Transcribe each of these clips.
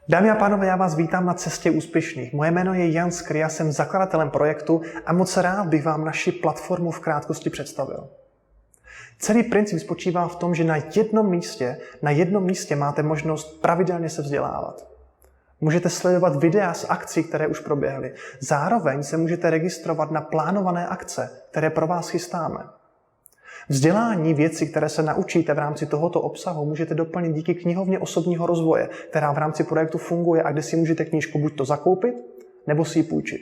Dámy a pánové, já vás vítám na Cestě úspěšných. Moje jméno je Jan Skry, já jsem zakladatelem projektu a moc rád bych vám naši platformu v krátkosti představil. Celý princip spočívá v tom, že na jednom místě máte možnost pravidelně se vzdělávat. Můžete sledovat videa z akcí, které už proběhly. Zároveň se můžete registrovat na plánované akce, které pro vás chystáme. Vzdělání, věci, které se naučíte v rámci tohoto obsahu, můžete doplnit díky knihovně osobního rozvoje, která v rámci projektu funguje a kde si můžete knížku buď to zakoupit, nebo si ji půjčit.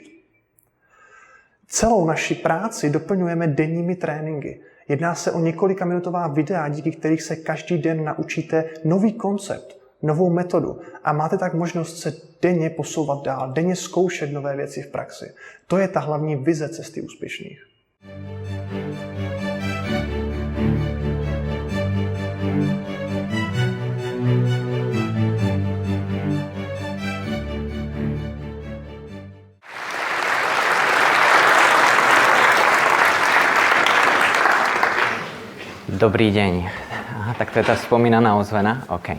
Celou naši práci doplňujeme denními tréninky. Jedná se o několikaminutová videa, díky kterých se každý den naučíte nový koncept, novou metodu a máte tak možnost se denně posouvat dál, denně zkoušet nové věci v praxi. To je ta hlavní vize Cesty úspěšných. Dobrý deň. Aha, tak to je tá spomínaná ozvena? OK.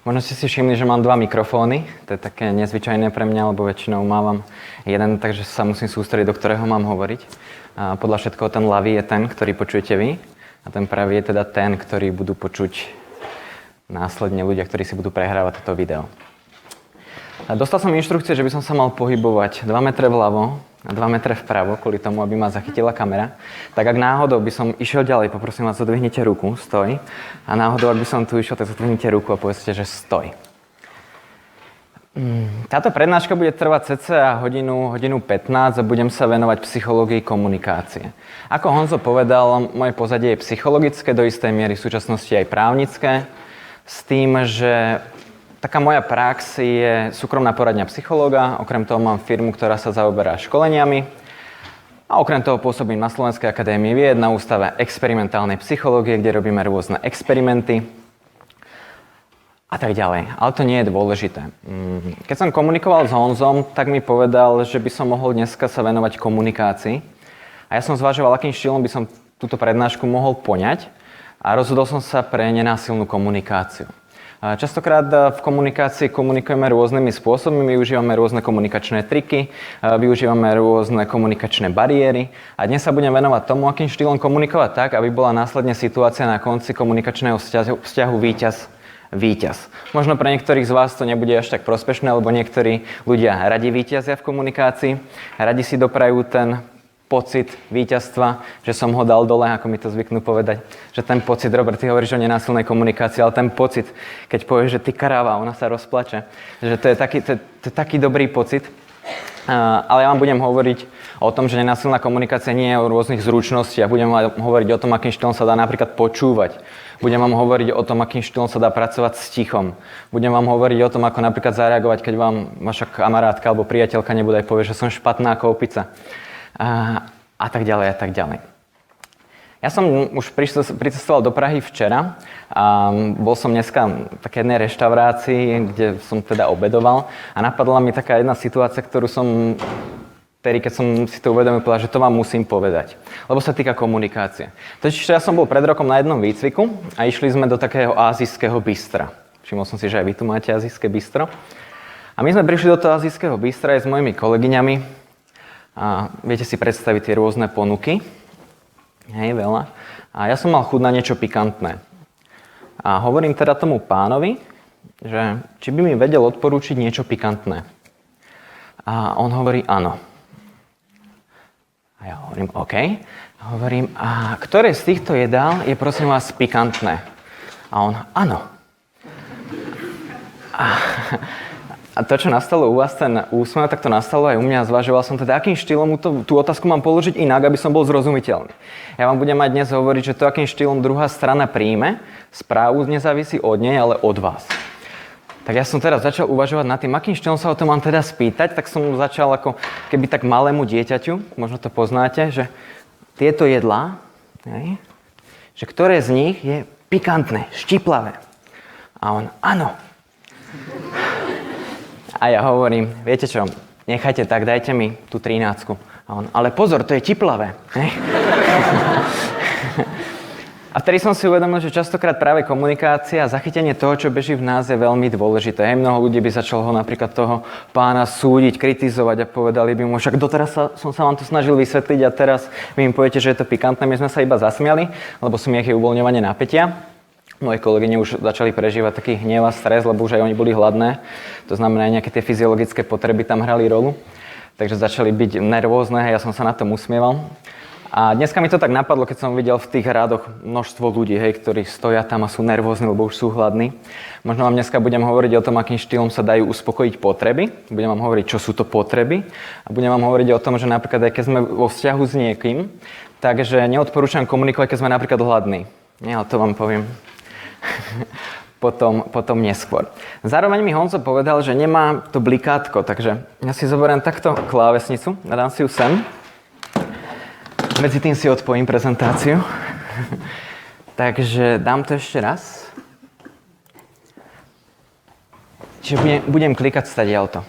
Možno ste si všimli, že mám dva mikrofóny. To je také nezvyčajné pre mňa, lebo väčšinou mávam jeden, takže sa musím sústrediť, do ktorého mám hovoriť. A podľa všetkoho ten ľavý je ten, ktorý počujete vy. A ten pravý je teda ten, ktorý budú počuť následne ľudia, ktorí si budú prehrávať toto video. A dostal som inštrukcie, že by som sa mal pohybovať 2 metre vľavo a 2 metre vpravo, kvôli tomu, aby ma zachytila kamera. Tak ak náhodou by som išiel ďalej, poprosím vás, zodvihnite ruku, stoj. A náhodou, ak by som tu išiel, tak zodvihnite ruku a povedzte, že stoj. Táto prednáška bude trvať cca hodinu 15 a budem sa venovať psychológii komunikácie. Ako Honzo povedal, moje pozadie je psychologické, do istej miery v súčasnosti aj právnické, s tým, že taká moja prax je súkromná poradňa psychológa, okrem toho mám firmu, ktorá sa zaoberá školeniami a okrem toho pôsobím na Slovenskej akadémii vied na ústave experimentálnej psychológie, kde robíme rôzne experimenty a tak ďalej. Ale to nie je dôležité. Keď som komunikoval s Honzom, tak mi povedal, že by som mohol dneska sa venovať komunikácii a ja som zvažoval, akým štýlom by som túto prednášku mohol poňať a rozhodol som sa pre nenásilnú komunikáciu. Častokrát v komunikácii komunikujeme rôznymi spôsobmi, využívame rôzne komunikačné triky, využívame rôzne komunikačné bariéry a dnes sa budem venovať tomu, akým štýlom komunikovať tak, aby bola následne situácia na konci komunikačného vzťahu víťaz. Možno pre niektorých z vás to nebude až tak prospešné, lebo niektorí ľudia radi víťazia v komunikácii, radi si doprajú ten pocit víťazstva, že som ho dal dole, ako mi to zvyknú povedať. Že ten pocit, Robert, ty hovoríš o nenásilnej komunikácii, ale ten pocit, keď povieš, že ty kráva, ona sa rozplače, že to je taký dobrý pocit. Ale ja vám budem hovoriť o tom, že nenásilná komunikácia nie je o rôznych zručnostiach. Budem vám hovoriť o tom, akým štýlom sa dá napríklad počúvať. Budem vám hovoriť o tom, akým štýlom sa dá pracovať s tichom. Budem vám hovoriť o tom, ako napríklad zareagovať, keď vám vaša kamarátka alebo priateľka nebodaj povie, že som špatná ako opica. A tak ďalej, a tak ďalej. Ja som už pricestoval do Prahy včera a bol som dneska v takej jednej reštaurácii, kde som teda obedoval a napadla mi taká jedna situácia, ktorú som, keď som si to uvedomil, povedal, že to vám musím povedať, lebo sa týka komunikácie. Totiž ja som bol pred rokom na jednom výcviku a išli sme do takého ázijského bystra. Všimol som si, že aj vy tu máte ázijské bystro. A my sme prišli do toho ázijského bystra aj s mojimi kolegyňami. A viete si predstaviť tie rôzne ponuky. Hej, veľa. A ja som mal chuť na niečo pikantné. A hovorím teda tomu pánovi, že či by mi vedel odporúčiť niečo pikantné. A on hovorí áno. A ja hovorím OK. A hovorím, a ktoré z týchto jedál je prosím vás pikantné? A on áno. A to, čo nastalo u vás, ten úsmev, tak to nastalo aj u mňa. Zvažoval som teda, akým štýlom tú otázku mám položiť inak, aby som bol zrozumiteľný. Ja vám budem aj dnes hovoriť, že to, akým štýlom druhá strana príjme správu, nezávisí od nej, ale od vás. Tak ja som teraz začal uvažovať nad tým, akým štýlom sa o to mám teda spýtať, tak som začal ako keby tak malému dieťaťu, možno to poznáte, že tieto jedlá, že ktoré z nich je pikantné, štiplavé. A on, áno. A ja hovorím, viete čo, nechajte tak, dajte mi tú 13. A on, ale pozor, to je tiplavé. A A vtedy som si uvedomil, že častokrát práve komunikácia a zachytenie toho, čo beží v nás, je veľmi dôležité. Mnoho ľudí by začalo ho napríklad toho pána súdiť, kritizovať a povedali by mu, však doteraz som sa vám to snažil vysvetliť a teraz vy mi poviete, že je to pikantné. My sme sa iba zasmiali, lebo smiech je uvoľňovanie napätia. Moje kolegyne už začali prežívať taký hnev a stres, lebo už aj oni boli hladné. To znamená, aj nejaké tie fyziologické potreby tam hrali rolu. Takže začali byť nervózne a ja som sa na tom usmieval. A dneska mi to tak napadlo, keď som videl v tých rádoch množstvo ľudí, ktorí stoja tam a sú nervózni, lebo už sú hladní. Možno vám dneska budem hovoriť o tom, akým štýlom sa dajú uspokojiť potreby. Budem vám hovoriť, čo sú to potreby. A budem vám hovoriť o tom, že napríklad aj keď sme vo vzťahu s niekým, takže neodporúčam komunikovať, keď sme napríklad hladní. Nie, ale to vám poviem potom neskôr. Zároveň mi Honzo povedal, že nemá to blikátko, takže ja si zoberiem takto klávesnicu a dám si ju sem. Medzi tým si odpojím prezentáciu. Takže dám to ešte raz. Čiže budem klikať stadiaľto.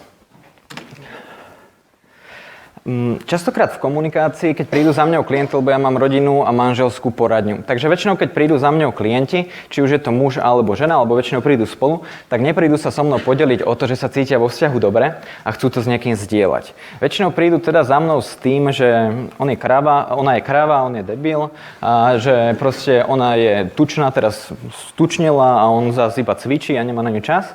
Častokrát v komunikácii, keď prídu za mňou klienti, lebo ja mám rodinu a manželskú poradňu. Takže väčšinou, keď prídu za mňou klienti, či už je to muž alebo žena, alebo väčšinou prídu spolu, tak neprídu sa so mnou podeliť o to, že sa cítia vo vzťahu dobre a chcú to s niekým zdieľať. Väčšinou prídu teda za mnou s tým, že ona je kráva, on je debil, a že proste ona je tučná, teraz stučnela a on zase iba cvičí a nemá na ňu čas.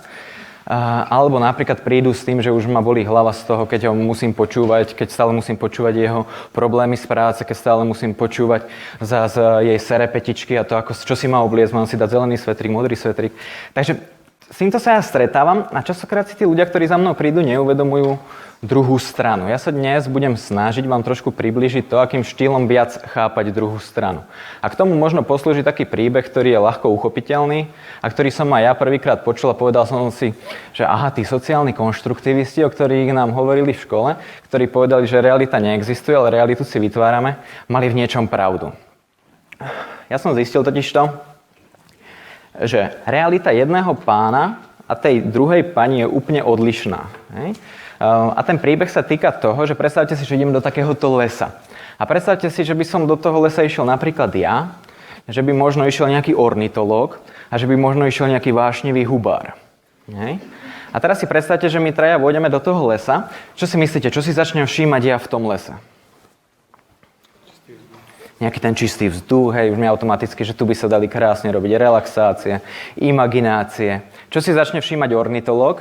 Alebo napríklad prídu s tým, že už ma bolí hlava z toho, keď ho musím počúvať, keď stále musím počúvať jeho problémy z práce, keď stále musím počúvať zase jej serepetičky a to, čo si má obliecť, mám si dať zelený svetrík, modrý svetrík. Takže s týmto sa ja stretávam a častokrát si tí ľudia, ktorí za mnou prídu, neuvedomujú druhú stranu. Ja sa dnes budem snažiť vám trošku priblížiť to, akým štýlom viac chápať druhú stranu. A k tomu možno poslúži taký príbeh, ktorý je ľahko uchopiteľný a ktorý som aj ja prvýkrát počul a povedal som si, že aha, tí sociálni konštruktivisti, o ktorých nám hovorili v škole, ktorí povedali, že realita neexistuje, ale realitu si vytvárame, mali v niečom pravdu. Ja som zistil totižto, že realita jedného pána a tej druhej pani je úplne odlišná. Hej? A ten príbeh sa týka toho, že predstavte si, že idem do takéhoto lesa. A predstavte si, že by som do toho lesa išiel napríklad ja, že by možno išiel nejaký ornitológ a že by možno išiel nejaký vášnivý hubár. Hej? A teraz si predstavte, že my traja vôjdeme do toho lesa. Čo si myslíte, čo si začnem všímať ja v tom lese? Nejaký ten čistý vzduch, hej, už mi automaticky, že tu by sa dali krásne robiť relaxácie, imaginácie. Čo si začne všímať ornitológ?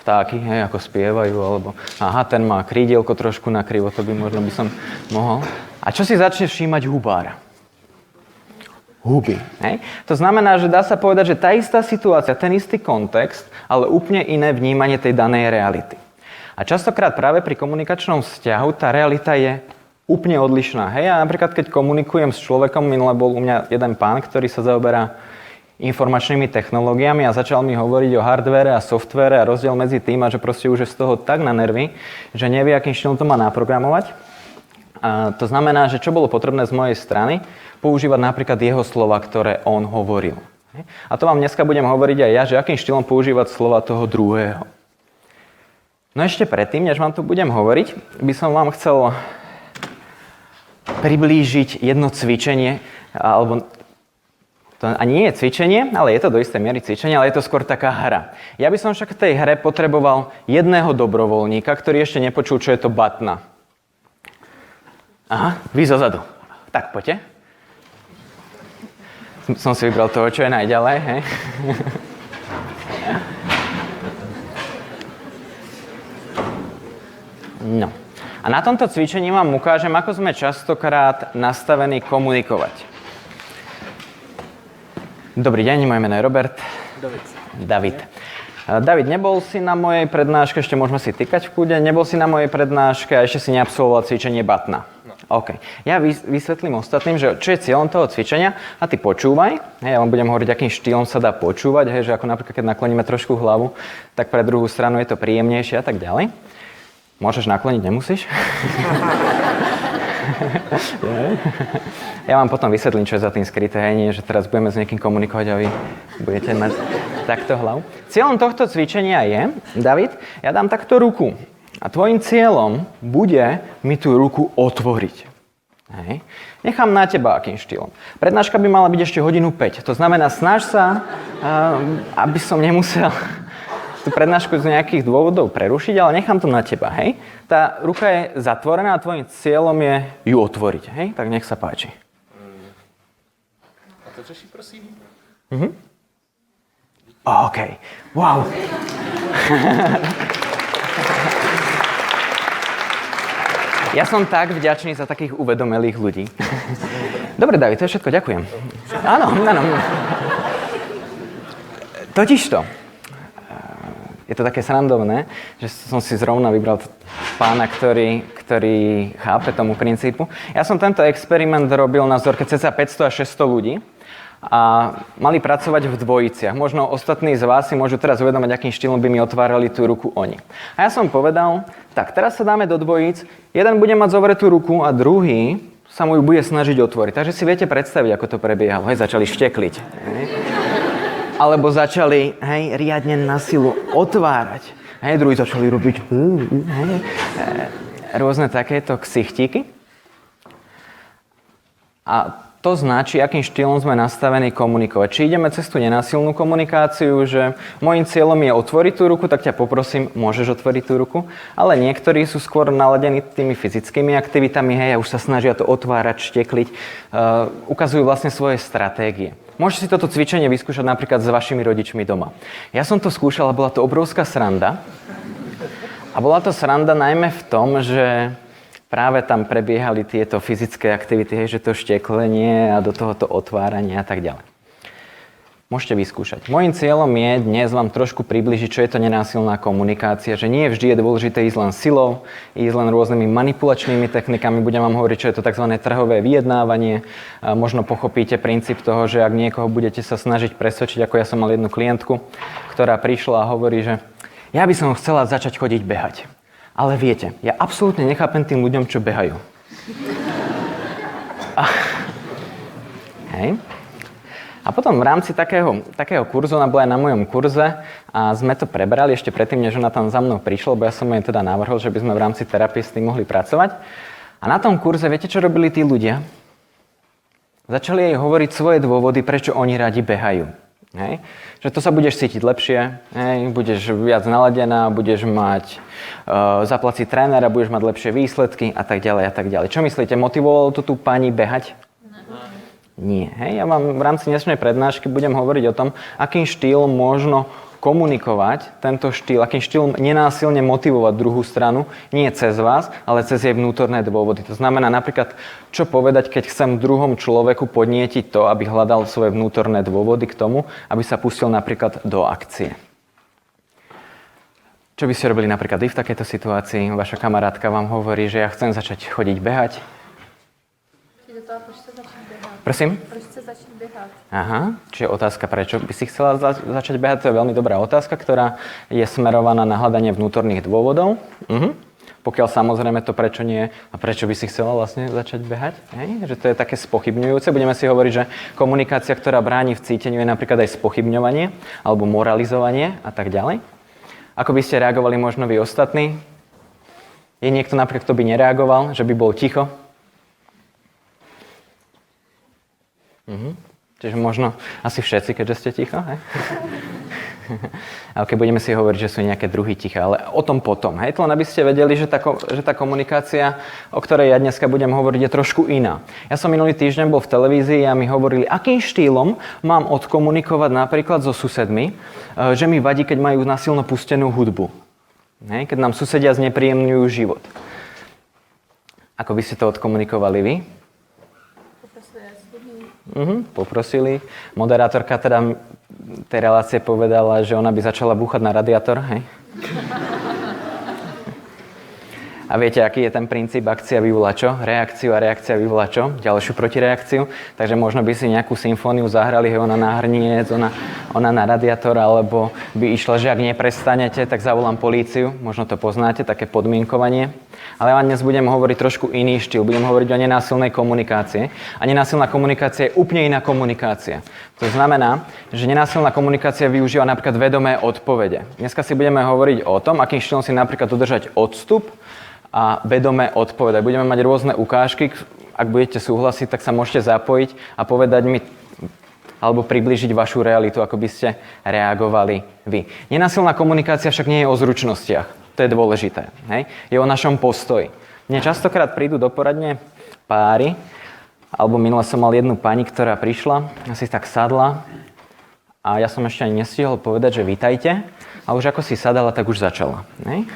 Vtáky, hej, ako spievajú, alebo aha, ten má krídielko trošku nakrivo, to by možno by som mohol. A čo si začne všímať hubár? Huby, hej? To znamená, že dá sa povedať, že tá istá situácia, ten istý kontext, ale úplne iné vnímanie tej danej reality. A častokrát práve pri komunikačnom vzťahu tá realita je úplne odlišná. Hej, ja napríklad, keď komunikujem s človekom, minule bol u mňa jeden pán, ktorý sa zaoberá informačnými technológiami a začal mi hovoriť o hardvere a softvere a rozdiel medzi tým a že proste už je z toho tak na nervy, že nevie, akým štýlom to má naprogramovať. A to znamená, že čo bolo potrebné z mojej strany, používať napríklad jeho slova, ktoré on hovoril. A to vám dneska budem hovoriť aj ja, že akým štýlom používať slova toho druhého. No ešte predtým, než vám to budem hovoriť, by som vám chcel priblížiť jedno cvičenie, alebo to ani nie je cvičenie, ale je to do istej miery cvičenie, ale je to skôr taká hra. Ja by som však v tej hre potreboval jedného dobrovoľníka, ktorý ešte nepočul, čo je to batna. Aha, vy zozadu. Tak, poďte. Som si vybral toho, čo je najďalej, hej. No. A na tomto cvičení vám ukážem, ako sme častokrát nastavení komunikovať. Dobrý deň, moje meno je Robert. David. David, nebol si na mojej prednáške, ešte môžeme si tykať v kľude, nebol si na mojej prednáške a ešte si neabsolvoval cvičenie batna. No. OK. Ja vysvetlím ostatným, že čo je cieľom toho cvičenia a ty počúvaj. Hej, ja vám budem hovoriť, akým štýlom sa dá počúvať, hej, že ako napríklad, keď nakloníme trošku hlavu, tak pre druhú stranu je to príjemnejšie a tak ďalej. Môžeš nakloniť, nemusíš? Ja vám potom vysvetlím, čo je za tým skryté, hej, nie, že teraz budeme s niekým komunikovať a vy budete mať takto hlavu. Cieľom tohto cvičenia je, David, ja dám takto ruku a tvojim cieľom bude mi tú ruku otvoriť. Hej. Nechám na teba, akým štýlom. Prednáška by mala byť ešte hodinu 5. To znamená, snaž sa, aby som nemusel tú prednášku z nejakých dôvodov prerušiť, ale nechám to na teba, hej. Tá ruka je zatvorená a tvojím cieľom je ju otvoriť, hej. Tak nech sa páči. A to Češi, prosím? OK. Wow. Ja som tak vďačný za takých uvedomelých ľudí. Dobre, David, to je všetko, ďakujem. Áno. Totižto, je to také srandovné, že som si zrovna vybral pána, ktorý chápe tomu princípu. Ja som tento experiment robil na vzorke cca 500 až 600 ľudí a mali pracovať v dvojiciach. Možno ostatní z vás si môžu teraz uvedomať, akým štýlom by mi otvárali tú ruku oni. A ja som povedal, tak teraz sa dáme do dvojíc, jeden bude mať zovretú ruku a druhý sa mu ju bude snažiť otvoriť. Takže si viete predstaviť, ako to prebiehalo. Hej, začali štekliť. Hej. Alebo začali, riadne na silu otvárať. Hej, druhí začali robiť rôzne takéto ksichtíky. A to značí, akým štýlom sme nastavení komunikovať. Či ideme cez tú nenásilnú komunikáciu, že môjim cieľom je otvoriť tú ruku, tak ťa poprosím, môžeš otvoriť tú ruku. Ale niektorí sú skôr naladení tými fyzickými aktivitami, hej, a už sa snažia to otvárať, štekliť, ukazujú vlastne svoje stratégie. Môžete si toto cvičenie vyskúšať napríklad s vašimi rodičmi doma. Ja som to skúšal a bola to obrovská sranda. A bola to sranda najmä v tom, že práve tam prebiehali tieto fyzické aktivity, hej, že to šteklenie a do tohoto otvárania a tak ďalej. Môžete vyskúšať. Mojím cieľom je dnes vám trošku približiť, čo je to nenásilná komunikácia, že nie vždy je dôležité ísť len silou, ísť len rôznymi manipulačnými technikami. Budem vám hovoriť, čo je to tzv. Trhové vyjednávanie. Možno pochopíte princíp toho, že ak niekoho budete sa snažiť presvedčiť, ako ja som mal jednu klientku, ktorá prišla a hovorí, že ja by som chcela začať chodiť behať. Ale viete, ja absolútne nechápem tým ľuďom, čo behajú. Hej. A potom v rámci takého kurzu, ona bola aj na mojom kurze a sme to prebrali ešte predtým, než ona tam za mnou prišla, lebo ja som jej teda navrhol, že by sme v rámci terapie s tým mohli pracovať. A na tom kurze, viete, čo robili tí ľudia? Začali jej hovoriť svoje dôvody, prečo oni radi behajú. Hej. Že to sa budeš cítiť lepšie, hej, budeš viac naladená, budeš mať zaplatiť trénera, budeš mať lepšie výsledky a tak ďalej a tak ďalej. Čo myslíte, motivovalo to tú pani behať? Nie. Hej, ja vám v rámci dnešnej prednášky budem hovoriť o tom, akým štýlom možno komunikovať tento štýl, akým štýlom nenásilne motivovať druhú stranu, nie cez vás, ale cez jej vnútorné dôvody. To znamená napríklad, čo povedať, keď chcem druhom človeku podnietiť to, aby hľadal svoje vnútorné dôvody k tomu, aby sa pustil napríklad do akcie. Čo by ste robili napríklad vy v takejto situácii? Vaša kamarátka vám hovorí, že ja chcem začať chodiť behať. Prosím? Proč chce začať behať? Aha, čiže otázka, prečo by si chcela začať behať, to je veľmi dobrá otázka, ktorá je smerovaná na hľadanie vnútorných dôvodov. Pokiaľ samozrejme to prečo nie a prečo by si chcela vlastne začať behať, hej? Že to je také spochybňujúce. Budeme si hovoriť, že komunikácia, ktorá bráni v cíteniu, je napríklad aj spochybňovanie alebo moralizovanie a tak ďalej. Ako by ste reagovali možno vy ostatní? Je niekto napríklad, kto by nereagoval, že by bol ticho? Čiže možno asi všetci, keďže ste ticho, hej? Ale keď budeme si hovoriť, že sú nejaké druhy ticha, ale o tom potom, hej? To len aby ste vedeli, že tá komunikácia, o ktorej ja dneska budem hovoriť, je trošku iná. Ja som minulý týždeň bol v televízii a mi hovorili, akým štýlom mám odkomunikovať napríklad so susedmi, že mi vadí, keď majú násilno pustenú hudbu. Hej? Keď nám susedia znepríjemňujú život. Ako by ste to odkomunikovali vy? Poprosili. Moderátorka teda tej relácie povedala, že ona by začala búchať na radiátor, hej? A viete, aký je ten princíp akcia vyvolá čo? Reakciu a reakcia vyvolá čo? Ďalšiu protireakciu. Takže možno by si nejakú symfóniu zahrali, hej, ona na hrniec, ona na radiátor, alebo by išla, že ak neprestanete, tak zavolám políciu. Možno to poznáte, také podmienkovanie. Ale ja vám dnes budem hovoriť trošku iný štýl. Budem hovoriť o nenásilnej komunikácii. A nenásilná komunikácia je úplne iná komunikácia. To znamená, že nenásilná komunikácia využíva napríklad vedomé odpovede. Dneska si budeme hovoriť o tom, akým štýlom si napríklad udržať odstup a vedomé odpovedať. Budeme mať rôzne ukážky, ak budete súhlasiť, tak sa môžete zapojiť a povedať mi, alebo priblížiť vašu realitu, ako by ste reagovali vy. Nenásilná komunikácia však nie je o zručnostiach. To je dôležité. Hej? Je o našom postoji. Mne častokrát prídu do poradne páry, alebo minule som mal jednu pani, ktorá prišla, asi tak sadla a ja som ešte ani nestihol povedať, že vítajte, a už ako si sadala, tak už začala. Hej?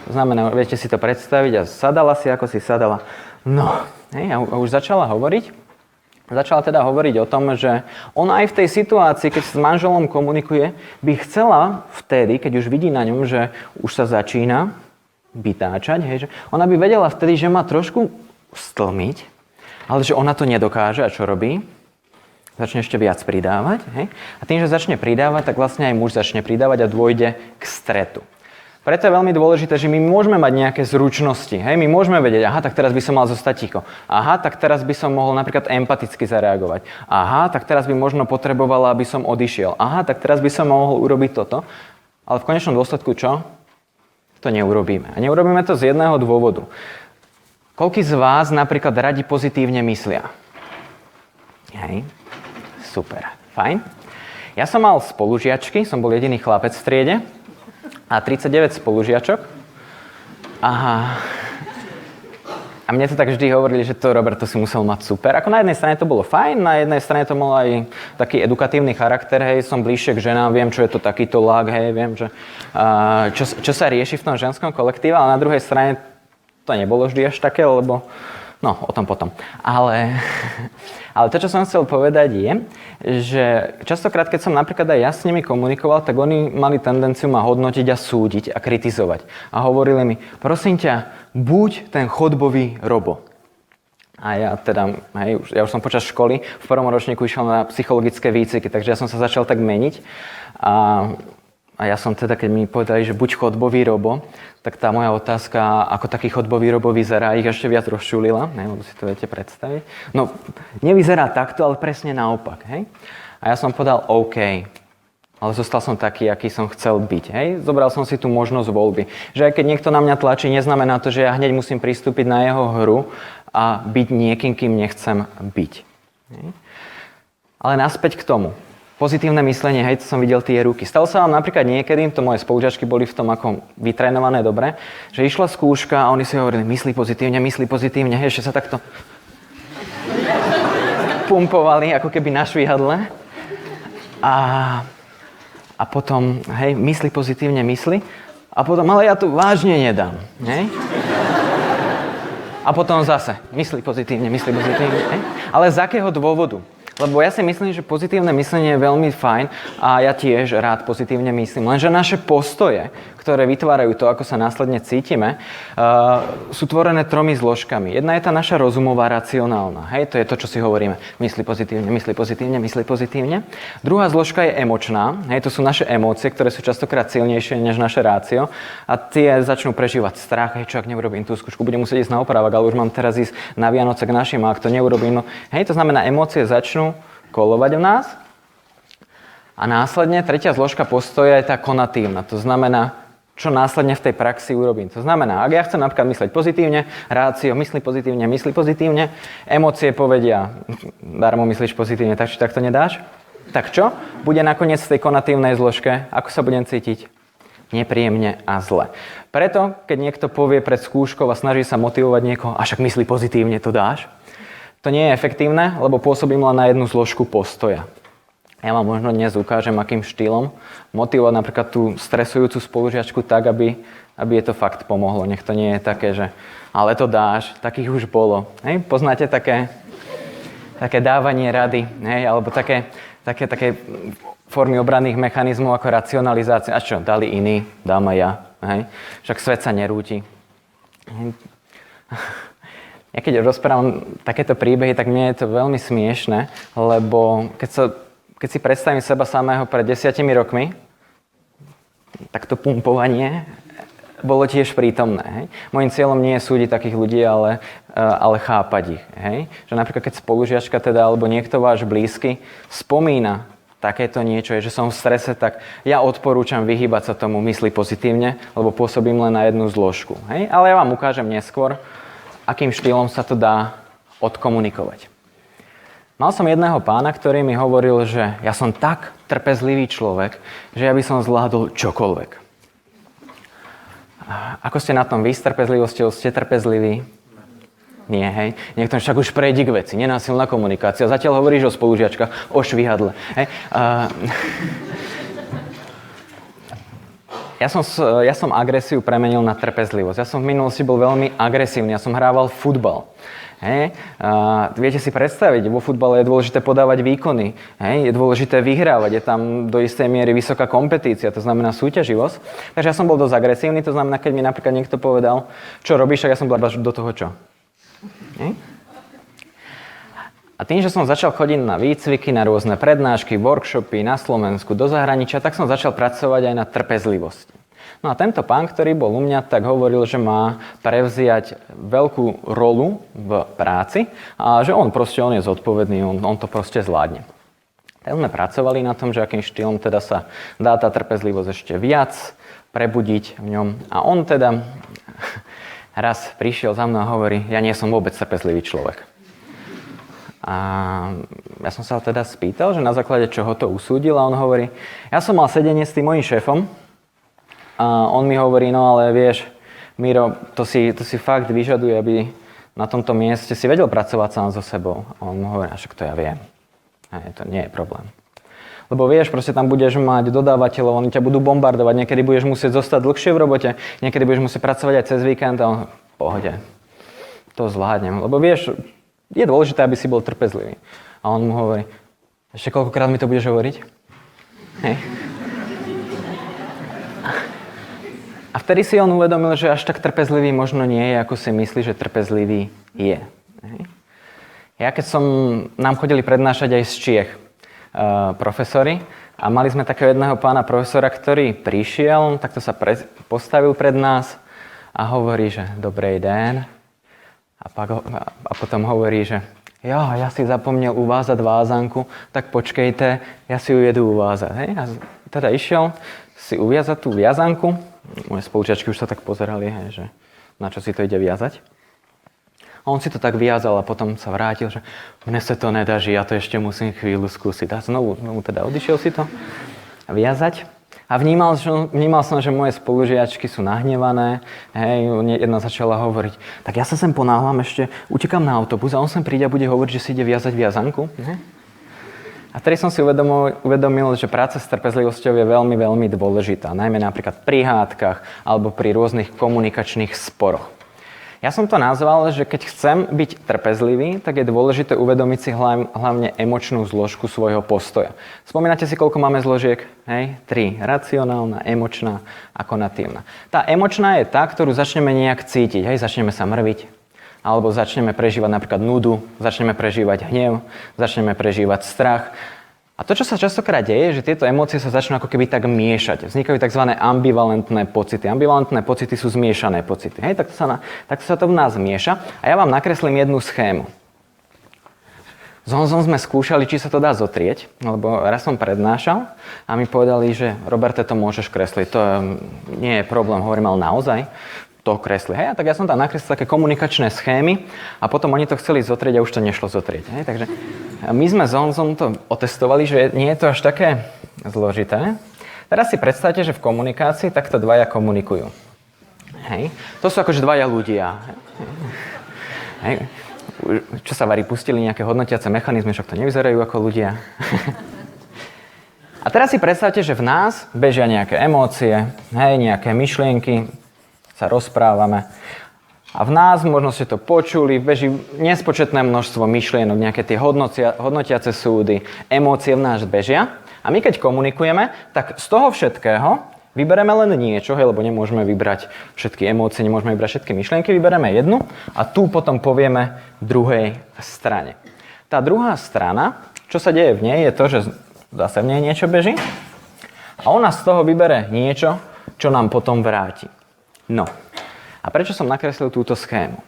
To znamená, viete si to predstaviť, a sadala si, ako si sadala. No, hej? A už začala hovoriť. Začala teda hovoriť o tom, že ona aj v tej situácii, keď s manželom komunikuje, by chcela vtedy, keď už vidí na ňom, že už sa začína vytáčať, hej, že ona by vedela vtedy, že má trošku stlmiť, ale že ona to nedokáže a čo robí? Začne ešte viac pridávať. Hej? A tým, že začne pridávať, tak vlastne aj muž začne pridávať a dôjde k stretu. Preto je veľmi dôležité, že my môžeme mať nejaké zručnosti. Hej? My môžeme vedieť, aha, tak teraz by som mal zostať ticho. Aha, tak teraz by som mohol napríklad empaticky zareagovať. Aha, tak teraz by možno potrebovala, aby som odišiel. Aha, tak teraz by som mohol urobiť toto. Ale v konečnom dôsledku čo? To neurobíme. A neurobíme to z jedného dôvodu. Koľký z vás napríklad radi pozitívne myslia? Hej, super, fajn. Ja som mal spolužiačky, som bol jediný chlapec v triede a 39 spolužiačok. Aha. A mne to tak vždy hovorili, že to, Robert, to si musel mať super. Ako na jednej strane to bolo fajn, na jednej strane to mal aj taký edukatívny charakter, hej, som bližšie k ženám, viem, čo je to takýto lák, hej, viem, že, čo sa rieši v tom ženskom kolektíve, ale na druhej strane to nebolo vždy až také, lebo no, o tom potom. Ale to, čo som chcel povedať je, že častokrát, keď som napríklad aj ja s nimi komunikoval, tak oni mali tendenciu ma hodnotiť a súdiť a kritizovať. A hovorili mi, prosím ťa, buď ten chodbový robo. A ja teda, hej, ja už som počas školy v prvom ročníku išiel na psychologické výcviky, takže ja som sa začal tak meniť. A ja som teda, keď mi povedali, že buď chodbový robo, tak tá moja otázka, ako taký chodbový robo vyzerá, ich ešte viac rozčulila, lebo si to viete predstaviť. No, nevyzerá takto, ale presne naopak, hej. A ja som povedal OK, ale zostal som taký, aký som chcel byť, hej. Zobral som si tú možnosť voľby, že aj keď niekto na mňa tlačí, neznamená to, že ja hneď musím pristúpiť na jeho hru a byť niekým, kým nechcem byť. Hej. Ale naspäť k tomu. Pozitívne myslenie, hej, to som videl tie ruky. Stalo sa vám napríklad niekedy, to moje spolužiačky boli v tom ako vytrénované dobre, že išla skúška a oni si hovorili, myslí pozitívne, hej, ešte sa takto pumpovali, ako keby na švihadle. A potom, hej, myslí pozitívne, a potom, ale ja to vážne nedám, hej. A potom zase, myslí pozitívne, hej. Ale z akého dôvodu? Lebo ja si myslím, že pozitívne myslenie je veľmi fajn a ja tiež rád pozitívne myslím. Lenže naše postoje, ktoré vytvárajú to, ako sa následne cítime, sú tvorené 3 zložkami. Jedna je tá naša rozumová, racionálna. Hej, to je to, čo si hovoríme. Myslí pozitívne. Druhá zložka je emočná. Hej, to sú naše emócie, ktoré sú častokrát silnejšie než naše rácio. A tie začnú prežívať strach. Hej, čo ak neurobím tú skúšku, budem musieť ísť na opravák, ale už mám teraz ísť na Vianoce k našim, a ak to neurobím, no, hej, to znamená, emócie začnú kolovať v nás. A následne tretia zložka postoja je tá konatívna. To znamená, čo následne v tej praxi urobím. To znamená, ak ja chcem napríklad mysleť pozitívne, rácio myslí pozitívne, emócie povedia, darmo myslíš pozitívne, tak či tak to nedáš? Tak čo? Bude nakoniec v tej konatívnej zložke, ako sa budem cítiť? Nepríjemne a zle. Preto, keď niekto povie pred skúškou a snaží sa motivovať niekoho, a však myslí pozitívne, to dáš? To nie je efektívne, lebo pôsobím len na jednu zložku postoja. Ja vám možno dnes ukážem, akým štýlom motivovať napríklad tú stresujúcu spolužiačku tak, aby je to fakt pomohlo. Nech to nie je také, že ale to dáš, takých už bolo. Hej? Poznáte také dávanie rady, hej? Alebo také formy obranných mechanizmov ako racionalizácia. A čo, dali iní, dám aj ja. Hej? Však svet sa nerúti. Hej? Ja keď rozprávam takéto príbehy, tak mne je to veľmi smiešne, lebo keď si predstavím seba samého pred 10 rokmi, tak to pumpovanie bolo tiež prítomné. Hej? Mojím cieľom nie je súdiť takých ľudí, ale chápať ich. Hej? Že napríklad keď spolužiačka teda, alebo niekto váš blízky spomína takéto niečo, že som v strese, tak ja odporúčam vyhýbať sa tomu, mysli pozitívne, lebo pôsobím len na jednu zložku. Hej? Ale ja vám ukážem neskôr, akým štýlom sa to dá odkomunikovať. Mal som jedného pána, ktorý mi hovoril, že ja som tak trpezlivý človek, že ja by som zvládol čokoľvek. Ako ste na tom vy s trpezlivosťou? Ste trpezliví? Nie, hej. Niekto však už prejdi k veci. Nenásilná komunikácia. Zatiaľ hovoríš o spolužiačkách, o švihadle. Hej. Ja som agresiu premenil na trpezlivosť. Ja som v minulosti bol veľmi agresívny. Ja som hrával futbal. Hej. Viete si predstaviť, vo futbale je dôležité podávať výkony, hej. Je dôležité vyhrávať, je tam do istej miery vysoká kompetícia, to znamená súťaživosť. Takže ja som bol dosť agresívny, to znamená, keď mi napríklad niekto povedal, čo robíš, tak ja som bol do toho čo? Hej. A tým, že som začal chodiť na výcviky, na rôzne prednášky, workshopy na Slovensku, do zahraničia, tak som začal pracovať aj na trpezlivosti. No a tento pán, ktorý bol u mňa, tak hovoril, že má prevziať veľkú rolu v práci a že on je zodpovedný, on to proste zvládne. Tak sme pracovali na tom, že akým štýlom teda sa dá tá trpezlivosť ešte viac prebudiť v ňom. A on teda raz prišiel za mnou a hovorí, ja nie som vôbec trpezlivý človek. A ja som sa teda spýtal, že na základe čoho to usúdil a on hovorí, ja som mal sedenie s tým mojím šéfom, a on mi hovorí, no ale vieš, Miro, to si fakt vyžaduje, aby na tomto mieste si vedel pracovať sám so sebou. A on mu hovorí, však to ja viem. To nie je problém. Lebo vieš, proste tam budeš mať dodávateľov, oni ťa budú bombardovať, niekedy budeš musieť zostať dlhšie v robote, niekedy budeš musieť pracovať aj cez víkend a on, v pohode, to zvládnem. Lebo vieš, je dôležité, aby si bol trpezlivý. A on mu hovorí, ešte koľkokrát mi to budeš hovoriť? Hej. A vtedy si on uvedomil, že až tak trpezlivý možno nie je, ako si myslí, že trpezlivý je. Ja keď nám chodili prednášať aj z Čiech profesori a mali sme takého jedného pána profesora, ktorý prišiel, takto sa postavil pred nás a hovorí, že dobrý den. A potom hovorí, že ja si zapomnel uvázať vázanku, tak počkejte, ja si ju jedu uvázať. Hej? A teda išiel si uviazať tú viazanku. Moje spolužiačky už sa tak pozerali, hej, že na čo si to ide viazať. A on si to tak viazal a potom sa vrátil, že mne sa to nedaží, ja to ešte musím chvíľu skúsiť. A znovu teda odišiel si to viazať. A vnímal som, že moje spolužiačky sú nahnevané. Hej, jedna začala hovoriť, tak ja sa sem ponáhľam ešte, utekám na autobus a on sem príde a bude hovoriť, že si ide viazať viazanku. A vtedy som si uvedomil, že práca s trpezlivosťou je veľmi, veľmi dôležitá. Najmä napríklad pri hádkach alebo pri rôznych komunikačných sporoch. Ja som to nazval, že keď chcem byť trpezlivý, tak je dôležité uvedomiť si hlavne emočnú zložku svojho postoja. Spomínate si, koľko máme zložiek? Hej? 3. Racionálna, emočná a konatívna. Tá emočná je tá, ktorú začneme nejak cítiť. Hej? Začneme sa mrviť. Alebo začneme prežívať napríklad nudu, začneme prežívať hnev, začneme prežívať strach. A to, čo sa častokrát deje, je, že tieto emócie sa začnú ako keby tak miešať. Vznikajú tzv. Ambivalentné pocity. Ambivalentné pocity sú zmiešané pocity. Hej, tak sa to v nás mieša. A ja vám nakreslím jednu schému. S Honzom sme skúšali, či sa to dá zotrieť, lebo raz som prednášal a mi povedali, že Roberte, to môžeš kresliť. To nie je problém, hovorím, ale naozaj to kresli. Hej, tak ja som tam nakreslil také komunikačné schémy a potom oni to chceli zotrieť a už to nešlo zotrieť. Hej, takže my sme s Honzom to otestovali, že nie je to až také zložité. Teraz si predstavte, že v komunikácii takto dvaja komunikujú. Hej, to sú akože dvaja ľudia. Hej, čo sa varí, pustili nejaké hodnotiace mechanizmy, však to nevyzerajú ako ľudia. A teraz si predstavte, že v nás bežia nejaké emócie, hej, nejaké myšlienky, sa rozprávame. A v nás, možno ste to počuli, beží nespočetné množstvo myšlienok, nejaké tie hodnotiace súdy, emócie v nás bežia. A my keď komunikujeme, tak z toho všetkého vybereme len niečo, lebo nemôžeme vybrať všetky emócie, nemôžeme vybrať všetky myšlienky, vybereme jednu a tu potom povieme druhej strane. Tá druhá strana, čo sa deje v nej, je to, že zase v nej niečo beží a ona z toho vybere niečo, čo nám potom vráti. No, a prečo som nakreslil túto schému?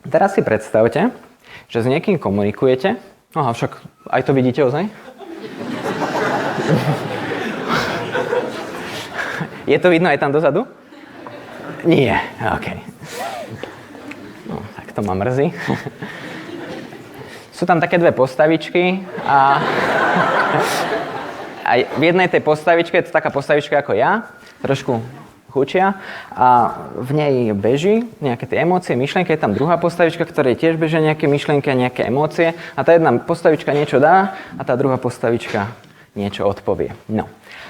Teraz si predstavte, že s niekým komunikujete, aha, však aj to vidíte ozaj? Je to vidno aj tam dozadu? Nie, OK. No, tak to ma mrzí. sú tam také dve postavičky a v jednej tej postavičke, je to taká postavička ako ja, trošku chučia a v nej beží nejaké tie emócie, myšlienky, je tam druhá postavička, ktorej tiež bežia nejaké myšlienky a nejaké emócie a tá jedna postavička niečo dá a tá druhá postavička niečo odpovie. No.